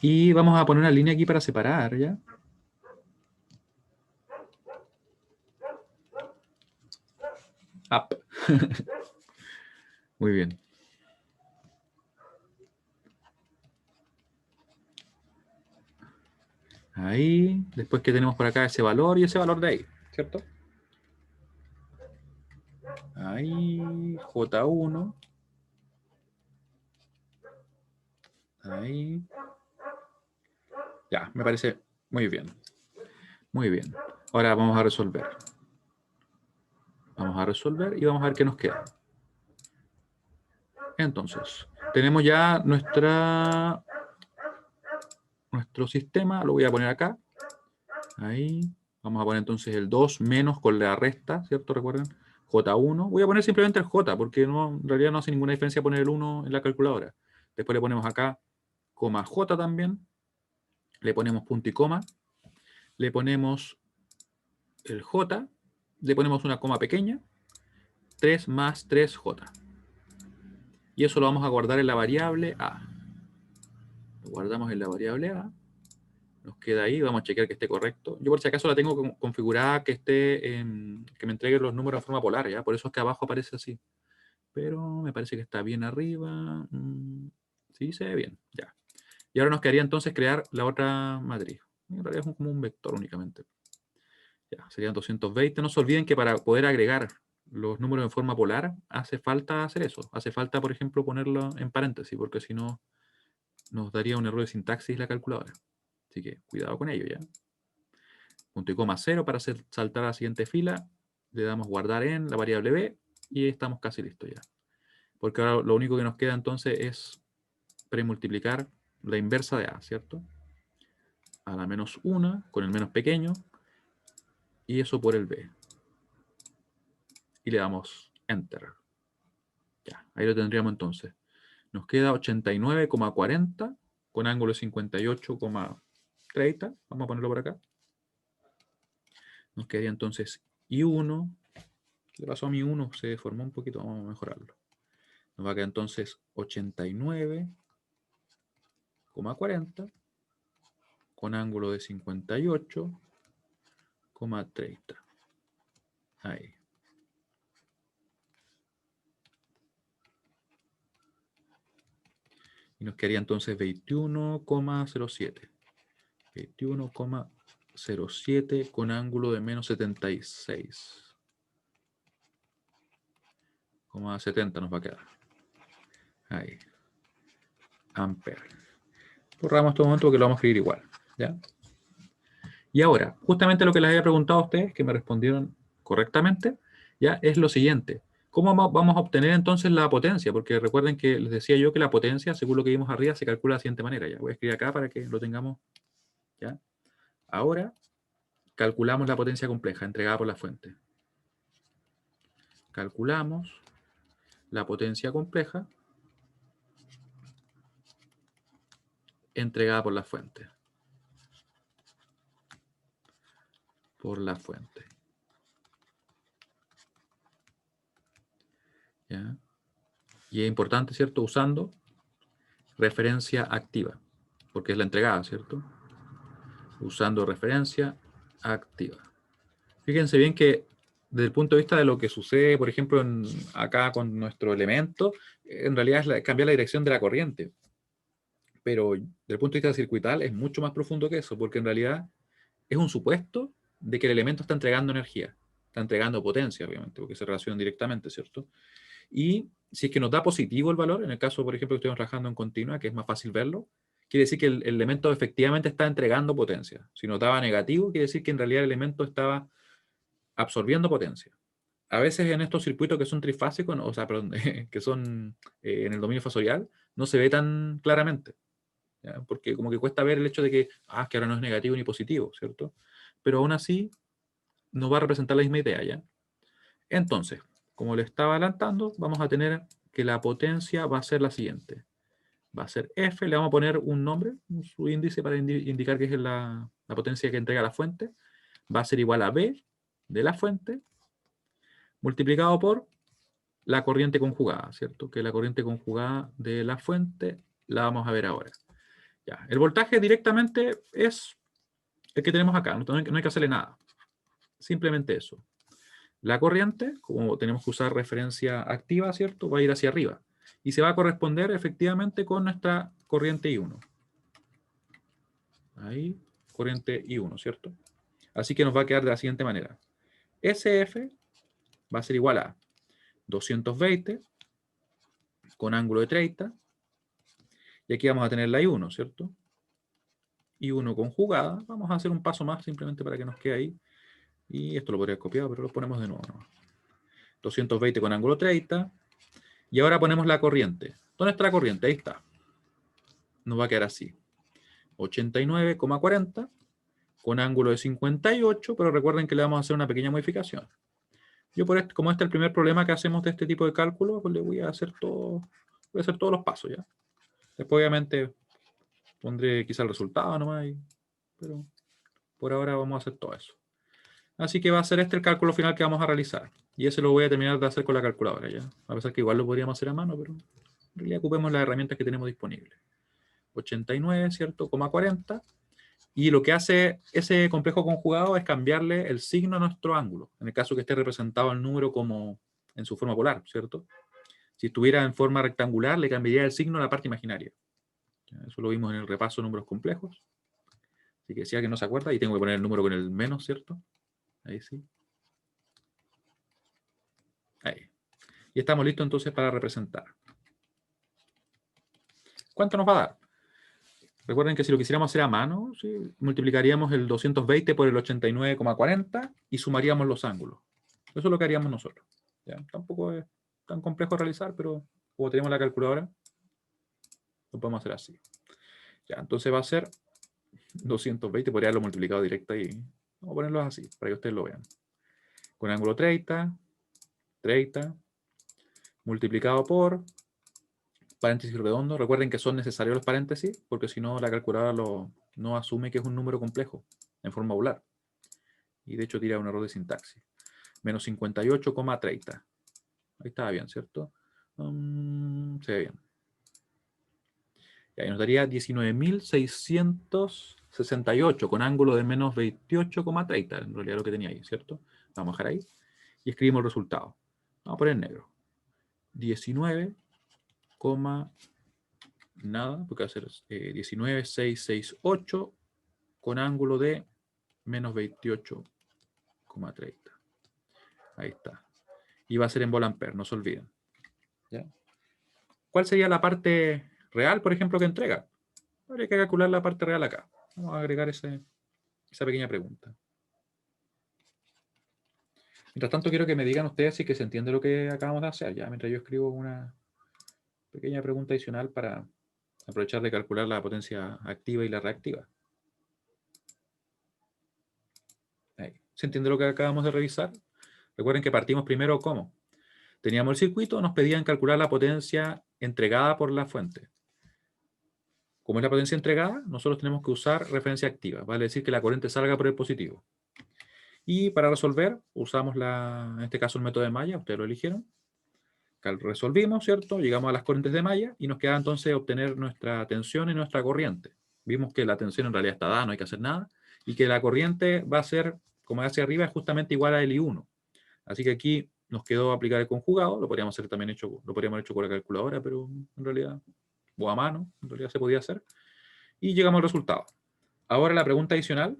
Y vamos a poner una línea aquí para separar, ¿ya? Up. Muy bien. Ahí. Después que tenemos por acá ese valor y ese valor de ahí, ¿cierto? Ahí. J1. Ahí. Ya, me parece muy bien. Muy bien. Ahora vamos a resolver. Vamos a resolver y vamos a ver qué nos queda. Entonces, tenemos ya nuestro sistema. Lo voy a poner acá. Ahí. Vamos a poner entonces el 2 menos con la resta, ¿cierto? Recuerden. J1. Voy a poner simplemente el J, porque en realidad no hace ninguna diferencia poner el 1 en la calculadora. Después le ponemos acá, coma J también. Le ponemos punto y coma. Le ponemos el J. Le ponemos una coma pequeña. 3 más 3J. Y eso lo vamos a guardar en la variable A. Lo guardamos en la variable A. Nos queda ahí, vamos a chequear que esté correcto. Yo por si acaso la tengo configurada que esté, que me entregue los números en forma polar, ¿ya? Por eso es que abajo aparece así. Pero me parece que está bien arriba. Sí, se ve bien, ya. Y ahora nos quedaría entonces crear la otra matriz. En realidad es como un vector únicamente. Ya, serían 220. No se olviden que para poder agregar los números en forma polar, hace falta hacer eso. Hace falta, por ejemplo, ponerlo en paréntesis, porque si no, nos daría un error de sintaxis la calculadora. Así que cuidado con ello, ¿ya? Punto y coma 0 para hacer saltar a la siguiente fila. Le damos guardar en la variable b y estamos casi listos ya. Porque ahora lo único que nos queda entonces es premultiplicar la inversa de a, ¿cierto? A la menos 1 con el menos pequeño y eso por el b. Y le damos enter. Ya, ahí lo tendríamos entonces. Nos queda 89,40 con ángulo 58,30. Vamos a ponerlo por acá. Nos quedaría entonces I1. ¿Qué le pasó a mi 1? Se deformó un poquito. Vamos a mejorarlo. Nos va a quedar entonces 89,40 con ángulo de 58,30. Ahí. Y nos quedaría entonces 21,07. 21,07 con ángulo de menos 76,70 nos va a quedar. Ahí. Ampere. Borramos este momento porque lo vamos a escribir igual. ¿Ya? Y ahora, justamente lo que les había preguntado a ustedes, que me respondieron correctamente, ya es lo siguiente. ¿Cómo vamos a obtener entonces la potencia? Porque recuerden que les decía yo que la potencia, según lo que vimos arriba, se calcula de la siguiente manera. Ya voy a escribir acá para que lo tengamos. ¿Ya? Ahora calculamos la potencia compleja entregada por la fuente. Calculamos la potencia compleja entregada por la fuente. Por la fuente. ¿Ya? Y es importante, ¿cierto? Usando referencia activa, porque es la entregada, ¿cierto? Usando referencia activa. Fíjense bien que desde el punto de vista de lo que sucede, por ejemplo, acá con nuestro elemento, en realidad es cambiar la dirección de la corriente. Pero desde el punto de vista circuital es mucho más profundo que eso, porque en realidad es un supuesto de que el elemento está entregando energía, está entregando potencia, obviamente, porque se relacionan directamente, ¿cierto? Y si es que nos da positivo el valor, en el caso, por ejemplo, que estemos trabajando en continua, que es más fácil verlo, quiere decir que el elemento efectivamente está entregando potencia. Si nos daba negativo, quiere decir que en realidad el elemento estaba absorbiendo potencia. A veces en estos circuitos que son trifásicos, o sea, perdón, que son en el dominio fasorial, no se ve tan claramente, ¿ya? Porque como que cuesta ver el hecho de que ahora no es negativo ni positivo, ¿cierto? Pero aún así nos va a representar la misma idea, ¿ya? Entonces, como le estaba adelantando, vamos a tener que la potencia va a ser la siguiente. va a ser F, le vamos a poner un nombre, su índice para indicar que es la potencia que entrega la fuente, va a ser igual a B de la fuente, multiplicado por la corriente conjugada, ¿cierto? Que la corriente conjugada de la fuente la vamos a ver ahora. Ya. El voltaje directamente es el que tenemos acá, no hay que hacerle nada. Simplemente eso. La corriente, como tenemos que usar referencia activa, ¿cierto? Va a ir hacia arriba. Y se va a corresponder efectivamente con nuestra corriente I1. Ahí, corriente I1, ¿cierto? Así que nos va a quedar de la siguiente manera. SF va a ser igual a 220 con ángulo de 30. Y aquí vamos a tener la I1, ¿cierto? I1 conjugada. Vamos a hacer un paso más simplemente para que nos quede ahí. Y esto lo podría haber copiado, pero lo ponemos de nuevo, ¿no? 220 con ángulo 30. Y ahora ponemos la corriente. ¿Dónde está la corriente? Ahí está. Nos va a quedar así. 89,40 con ángulo de 58, pero recuerden que le vamos a hacer una pequeña modificación. Yo, como este es el primer problema que hacemos de este tipo de cálculo, pues le voy a hacer todos los pasos, ¿ya? Después, obviamente, pondré quizá el resultado nomás, pero por ahora vamos a hacer todo eso. Así que va a ser este el cálculo final que vamos a realizar. Y ese lo voy a terminar de hacer con la calculadora, ¿ya? A pesar que igual lo podríamos hacer a mano, pero en realidad ocupemos las herramientas que tenemos disponibles. 89, ¿cierto? 40. Y lo que hace ese complejo conjugado es cambiarle el signo a nuestro ángulo, en el caso que esté representado el número como en su forma polar, ¿cierto? Si estuviera en forma rectangular, le cambiaría el signo a la parte imaginaria. Eso lo vimos en el repaso de números complejos. Así que si alguien no se acuerda, y tengo que poner el número con el menos, ¿cierto? Ahí sí. Ahí. Y estamos listos entonces para representar. ¿Cuánto nos va a dar? Recuerden que si lo quisiéramos hacer a mano, ¿sí? Multiplicaríamos el 220 por el 89,40 y sumaríamos los ángulos. Eso es lo que haríamos nosotros. ¿Ya? Tampoco es tan complejo realizar, pero como tenemos la calculadora, lo podemos hacer así. Ya, entonces va a ser 220, podría haberlo multiplicado directo y vamos a ponerlo así, para que ustedes lo vean. Con ángulo 30, 30, multiplicado por paréntesis redondo. Recuerden que son necesarios los paréntesis, porque si no la calculadora no asume que es un número complejo en forma modular. Y de hecho tira un error de sintaxis. Menos 58,30. Ahí estaba bien, ¿cierto? Se ve bien. Y ahí nos daría 19.668 con ángulo de menos 28,30. En realidad lo que tenía ahí, ¿cierto? Vamos a dejar ahí. Y escribimos el resultado. Vamos a poner negro. 19, nada, porque va a ser 19.668 con ángulo de menos 28,30. Ahí está. Y va a ser en Volampere, no se olviden. ¿Ya? ¿Cuál sería la parte real, por ejemplo, que entrega? Habría que calcular la parte real acá. Vamos a agregar esa pequeña pregunta. Mientras tanto, quiero que me digan ustedes si que se entiende lo que acabamos de hacer, ya, mientras yo escribo una pequeña pregunta adicional para aprovechar de calcular la potencia activa y la reactiva. Ahí. ¿Se entiende lo que acabamos de revisar? Recuerden que partimos primero, ¿cómo? Teníamos el circuito, nos pedían calcular la potencia entregada por la fuente. Como es la potencia entregada, nosotros tenemos que usar referencia activa, vale decir que la corriente salga por el positivo. Y para resolver, usamos en este caso el método de malla, ustedes lo eligieron. Resolvimos, ¿cierto? Llegamos a las corrientes de malla y nos queda entonces obtener nuestra tensión y nuestra corriente. Vimos que la tensión en realidad está dada, no hay que hacer nada, y que la corriente va a ser, como hacia arriba, es justamente igual a I1. Así que aquí nos quedó aplicar el conjugado, lo podríamos hacer también lo podríamos haber hecho con la calculadora, pero en realidad, o a mano, en realidad se podía hacer. Y llegamos al resultado. Ahora la pregunta adicional.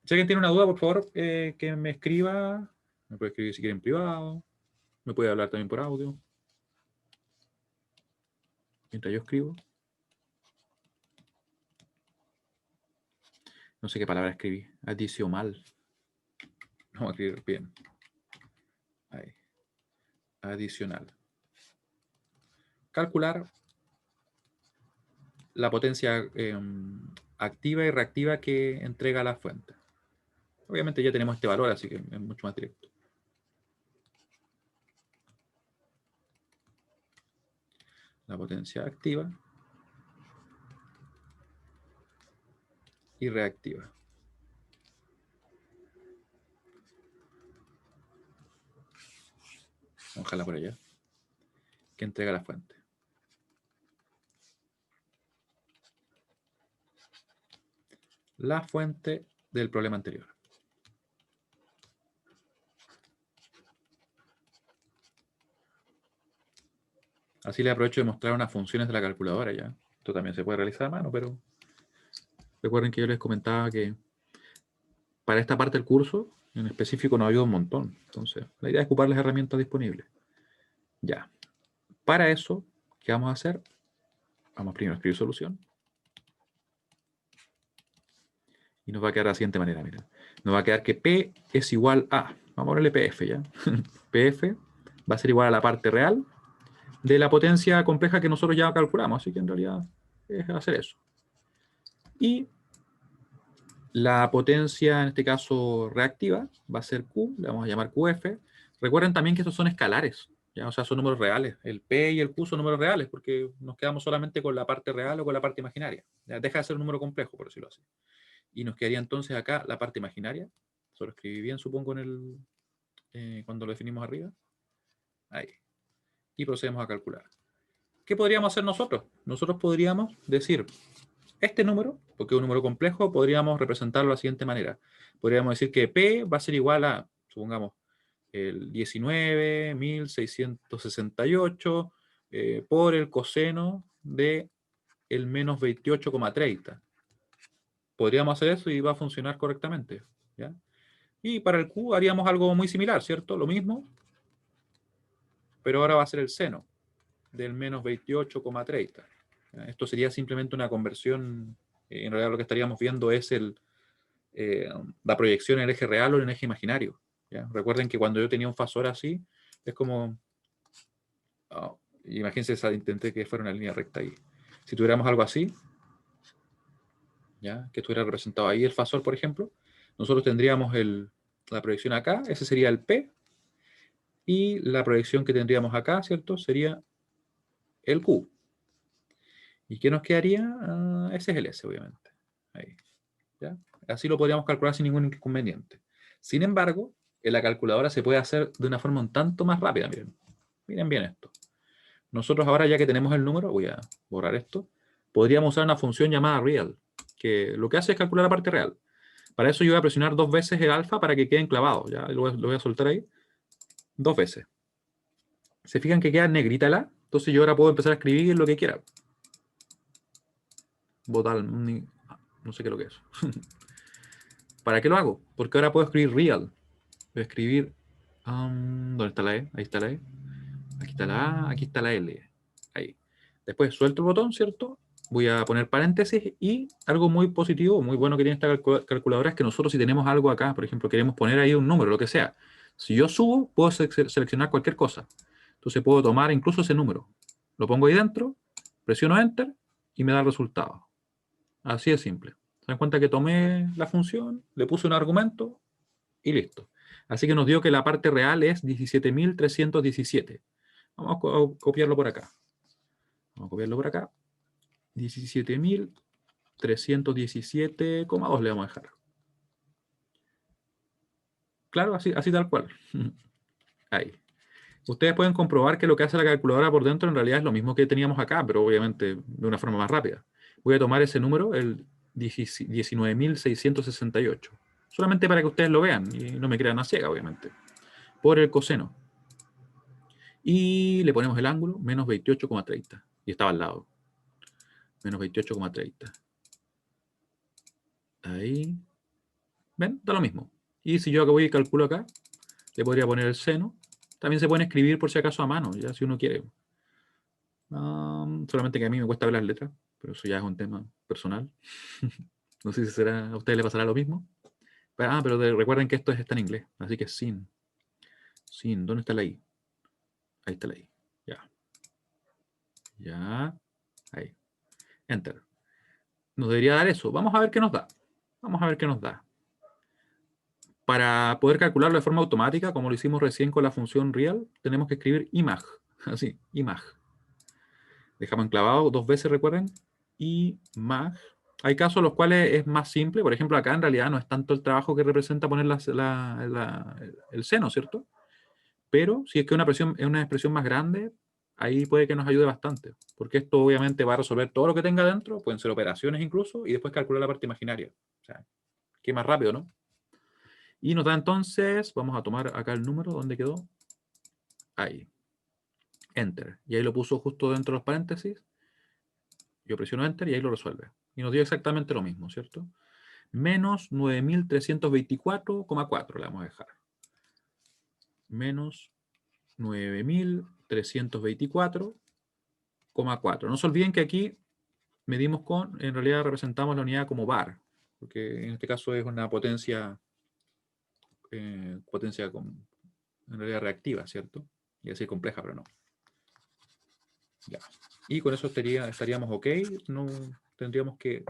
Si alguien tiene una duda, por favor, que me escriba. Me puede escribir si quiere en privado. Me puede hablar también por audio. Mientras yo escribo. No sé qué palabra escribí. Adicional. Vamos a escribir bien. Ahí. Adicional. Calcular la potencia activa y reactiva que entrega la fuente. Obviamente ya tenemos este valor, así que es mucho más directo. La potencia activa y reactiva. Vamos a dejarla por allá. Que entrega la fuente. La fuente del problema anterior. Así le aprovecho de mostrar unas funciones de la calculadora ya. Esto también se puede realizar a mano, pero recuerden que yo les comentaba que para esta parte del curso, en específico, nos ayuda un montón. Entonces, la idea es ocupar las herramientas disponibles. Ya. Para eso, ¿qué vamos a hacer? Vamos primero a escribir solución. Y nos va a quedar de la siguiente manera, miren. Nos va a quedar que P es igual a, vamos a ponerle PF ya. PF va a ser igual a la parte real de la potencia compleja que nosotros ya calculamos. Así que en realidad es hacer eso. Y la potencia, en este caso reactiva, va a ser Q, le vamos a llamar QF. Recuerden también que estos son escalares, ¿ya? O sea, son números reales. El P y el Q son números reales porque nos quedamos solamente con la parte real o con la parte imaginaria. ¿Ya? Deja de ser un número complejo, por decirlo así. Y nos quedaría entonces acá la parte imaginaria. Eso lo escribí bien, supongo, cuando lo definimos arriba. Ahí. Y procedemos a calcular. ¿Qué podríamos hacer nosotros? Nosotros podríamos decir, este número, porque es un número complejo, podríamos representarlo de la siguiente manera. Podríamos decir que P va a ser igual a, supongamos, el 19.668 por el coseno de el menos 28,30. Podríamos hacer eso y va a funcionar correctamente, ¿ya? Y para el Q haríamos algo muy similar, ¿cierto? Lo mismo, pero ahora va a ser el seno del menos 28,30. Esto sería simplemente una conversión. En realidad lo que estaríamos viendo es la proyección en el eje real o en el eje imaginario, ¿ya? Recuerden que cuando yo tenía un fasor así, es como... Oh, imagínense, intenté que fuera una línea recta ahí. Si tuviéramos algo así, ¿ya? Que estuviera representado ahí el fasor, por ejemplo, nosotros tendríamos la proyección acá, ese sería el P, y la proyección que tendríamos acá, ¿cierto? Sería el Q. ¿Y qué nos quedaría? Ese es el S, obviamente. Ahí, ¿ya? Así lo podríamos calcular sin ningún inconveniente. Sin embargo, en la calculadora se puede hacer de una forma un tanto más rápida. Miren, miren bien esto. Nosotros ahora, ya que tenemos el número, voy a borrar esto, podríamos usar una función llamada real, que lo que hace es calcular la parte real. Para eso yo voy a presionar 2 veces el alfa para que quede enclavado. Ya lo voy a soltar ahí. 2 veces. ¿Se fijan que queda negrita la? Entonces yo ahora puedo empezar a escribir lo que quiera. Botar, no sé qué es lo que es. ¿Para qué lo hago? Porque ahora puedo escribir real. Voy a escribir... ¿dónde está la E? Ahí está la E. Aquí está la A, aquí está la L. Ahí. Después suelto el botón, ¿cierto? Voy a poner paréntesis y algo muy positivo, muy bueno que tiene esta calculadora es que nosotros si tenemos algo acá, por ejemplo, queremos poner ahí un número, lo que sea. Si yo subo, puedo seleccionar cualquier cosa. Entonces puedo tomar incluso ese número. Lo pongo ahí dentro, presiono Enter y me da el resultado. Así de simple. Se dan cuenta que tomé la función, le puse un argumento y listo. Así que nos dio que la parte real es 17.317. Vamos a copiarlo por acá. Vamos a copiarlo por acá. 17.317,2 le vamos a dejar. Claro, así tal cual. Ahí. Ustedes pueden comprobar que lo que hace la calculadora por dentro en realidad es lo mismo que teníamos acá, pero obviamente de una forma más rápida. Voy a tomar ese número, el 19.668. Solamente para que ustedes lo vean y no me crean a ciega, obviamente. Por el coseno. Y le ponemos el ángulo, menos 28,30. Y estaba al lado. Menos 28,30. Ahí. ¿Ven? Da lo mismo. Y si yo acá voy y calculo acá, le podría poner el seno. También se pueden escribir por si acaso a mano, ya si uno quiere. Solamente que a mí me cuesta ver las letras, pero eso ya es un tema personal. No sé si a ustedes les pasará lo mismo. Pero recuerden que esto está en inglés, así que sin. Sin, ¿dónde está la I? Ahí está la I. Ya. Ya. Ahí. Enter. Nos debería dar eso. Vamos a ver qué nos da. Vamos a ver qué nos da. Para poder calcularlo de forma automática, como lo hicimos recién con la función real, tenemos que escribir imag. Así, imag. Dejamos enclavado 2 veces, recuerden. Imag. Hay casos en los cuales es más simple. Por ejemplo, acá en realidad no es tanto el trabajo que representa poner el seno, ¿cierto? Pero si es que es una expresión más grande, ahí puede que nos ayude bastante. Porque esto obviamente va a resolver todo lo que tenga dentro, pueden ser operaciones incluso, y después calcular la parte imaginaria. O sea, que más rápido, ¿no? Y nos da entonces, vamos a tomar acá el número, ¿dónde quedó? Ahí. Enter. Y ahí lo puso justo dentro de los paréntesis. Yo presiono Enter y ahí lo resuelve. Y nos dio exactamente lo mismo, ¿cierto? Menos 9.324,4 le vamos a dejar. Menos 9.324,4. No se olviden que aquí medimos en realidad representamos la unidad como bar, porque en este caso es una potencia en realidad reactiva, ¿cierto? Y así compleja, pero no. Ya. Y con eso estaríamos ok, no tendríamos que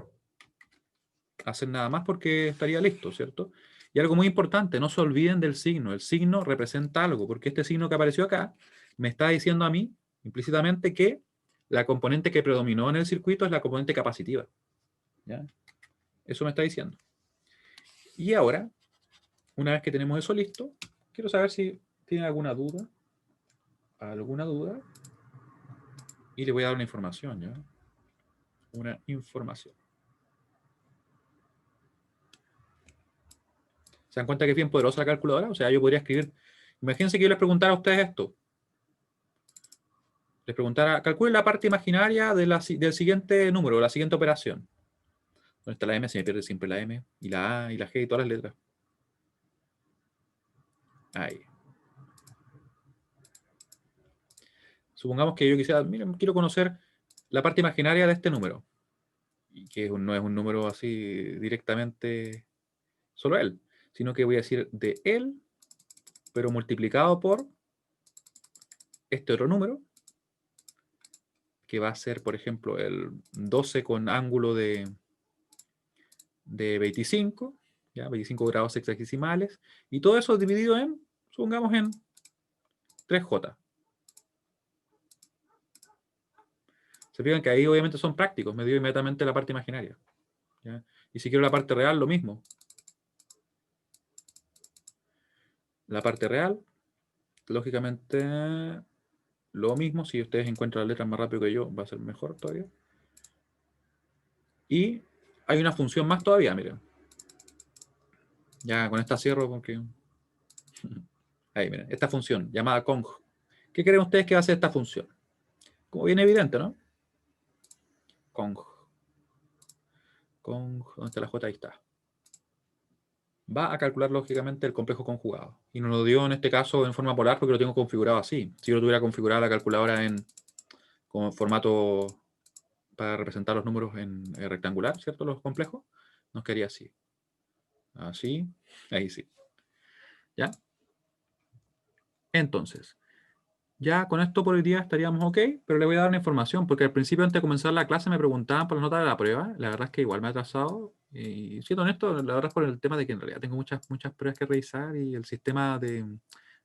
hacer nada más porque estaría listo, ¿cierto? Y algo muy importante, no se olviden del signo. El signo representa algo, porque este signo que apareció acá me está diciendo a mí implícitamente que la componente que predominó en el circuito es la componente capacitiva. ¿Ya? Eso me está diciendo. Y ahora, una vez que tenemos eso listo, quiero saber si tienen alguna duda. ¿Alguna duda? Y le voy a dar una información, ¿ya? Una información. ¿Se dan cuenta que es bien poderosa la calculadora? O sea, yo podría escribir... Imagínense que yo les preguntara a ustedes esto. Les preguntara, calcule la parte imaginaria del siguiente número, la siguiente operación. ¿Dónde está la M? Se me pierde siempre la M. Y la A, y la G, y todas las letras. Ahí. Supongamos que yo quisiera, miren, quiero conocer la parte imaginaria de este número. Y que no es un número así directamente solo él, sino que voy a decir de él, pero multiplicado por este otro número, que va a ser, por ejemplo, el 12 con ángulo de 25, ¿ya? 25 grados sexagesimales, y todo eso dividido supongamos en 3J. Se fijan que ahí obviamente son prácticos, me dio inmediatamente la parte imaginaria. ¿Ya? Y si quiero la parte real, lo mismo. La parte real, lógicamente, lo mismo. Si ustedes encuentran las letras más rápido que yo, va a ser mejor todavía. Y hay una función más todavía, miren. Ya con esta cierro porque... Ahí, miren, esta función llamada cong. ¿Qué creen ustedes que va a hacer esta función? Como bien evidente, ¿no? Cong. Cong, ¿dónde está la J? Ahí está. Va a calcular lógicamente el complejo conjugado. Y nos lo dio en este caso en forma polar porque lo tengo configurado así. Si yo lo tuviera configurada la calculadora como formato para representar los números en rectangular, ¿cierto? Los complejos, nos quedaría así. Así, ahí sí. ¿Ya? Entonces, ya con esto por hoy día estaríamos ok, pero le voy a dar una información, porque al principio antes de comenzar la clase me preguntaban por las notas de la prueba. La verdad es que igual me ha atrasado. Y siendo honesto, la verdad es por el tema de que en realidad tengo muchas pruebas que revisar y el sistema de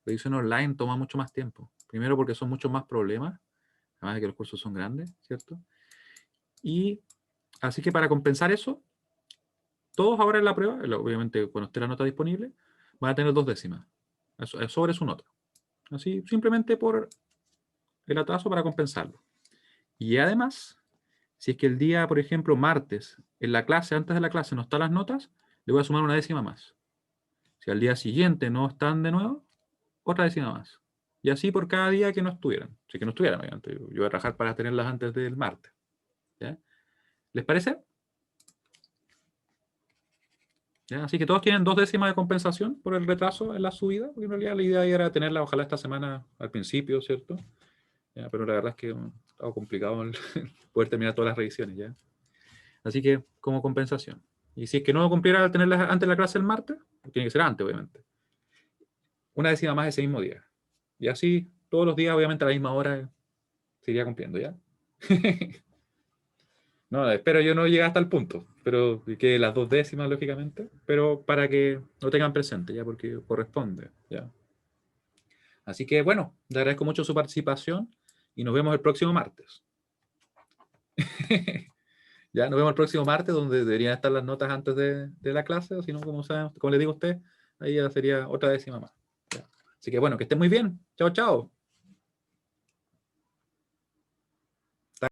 revisión online toma mucho más tiempo. Primero porque son muchos más problemas, además de que los cursos son grandes, ¿cierto? Y así que para compensar eso, todos ahora en la prueba, obviamente cuando esté la nota disponible, van a tener 2 décimas sobre su nota. Así, simplemente por el atraso para compensarlo. Y además, si es que el día, por ejemplo, martes, en la clase, antes de la clase, no están las notas, le voy a sumar una décima más. Si al día siguiente no están de nuevo, otra décima más. Y así por cada día que no estuvieran. Si que no estuvieran, obviamente. Yo voy a trabajar para tenerlas antes del martes. ¿Ya? ¿Les parece? ¿Ya? Así que todos tienen 2 décimas de compensación por el retraso en la subida, porque en realidad la idea era tenerla, ojalá esta semana al principio, ¿cierto? ¿Ya? Pero la verdad es que ha estado complicado poder terminar todas las revisiones, ¿ya? Así que, como compensación. Y si es que no cumpliera al tenerla antes de la clase el martes, tiene que ser antes, obviamente. Una décima más ese mismo día. Y así, todos los días, obviamente, a la misma hora, se iría cumpliendo, ¿ya? No, espero yo no llegue hasta el punto, pero que las 2 décimas, lógicamente, pero para que lo tengan presente, ya, porque corresponde, ya. Así que, bueno, le agradezco mucho su participación y nos vemos el próximo martes. Ya, nos vemos el próximo martes, donde deberían estar las notas antes de la clase, o si no, como saben, como le digo a usted, ahí ya sería otra décima más. Ya. Así que bueno, que estén muy bien. Chao, chao.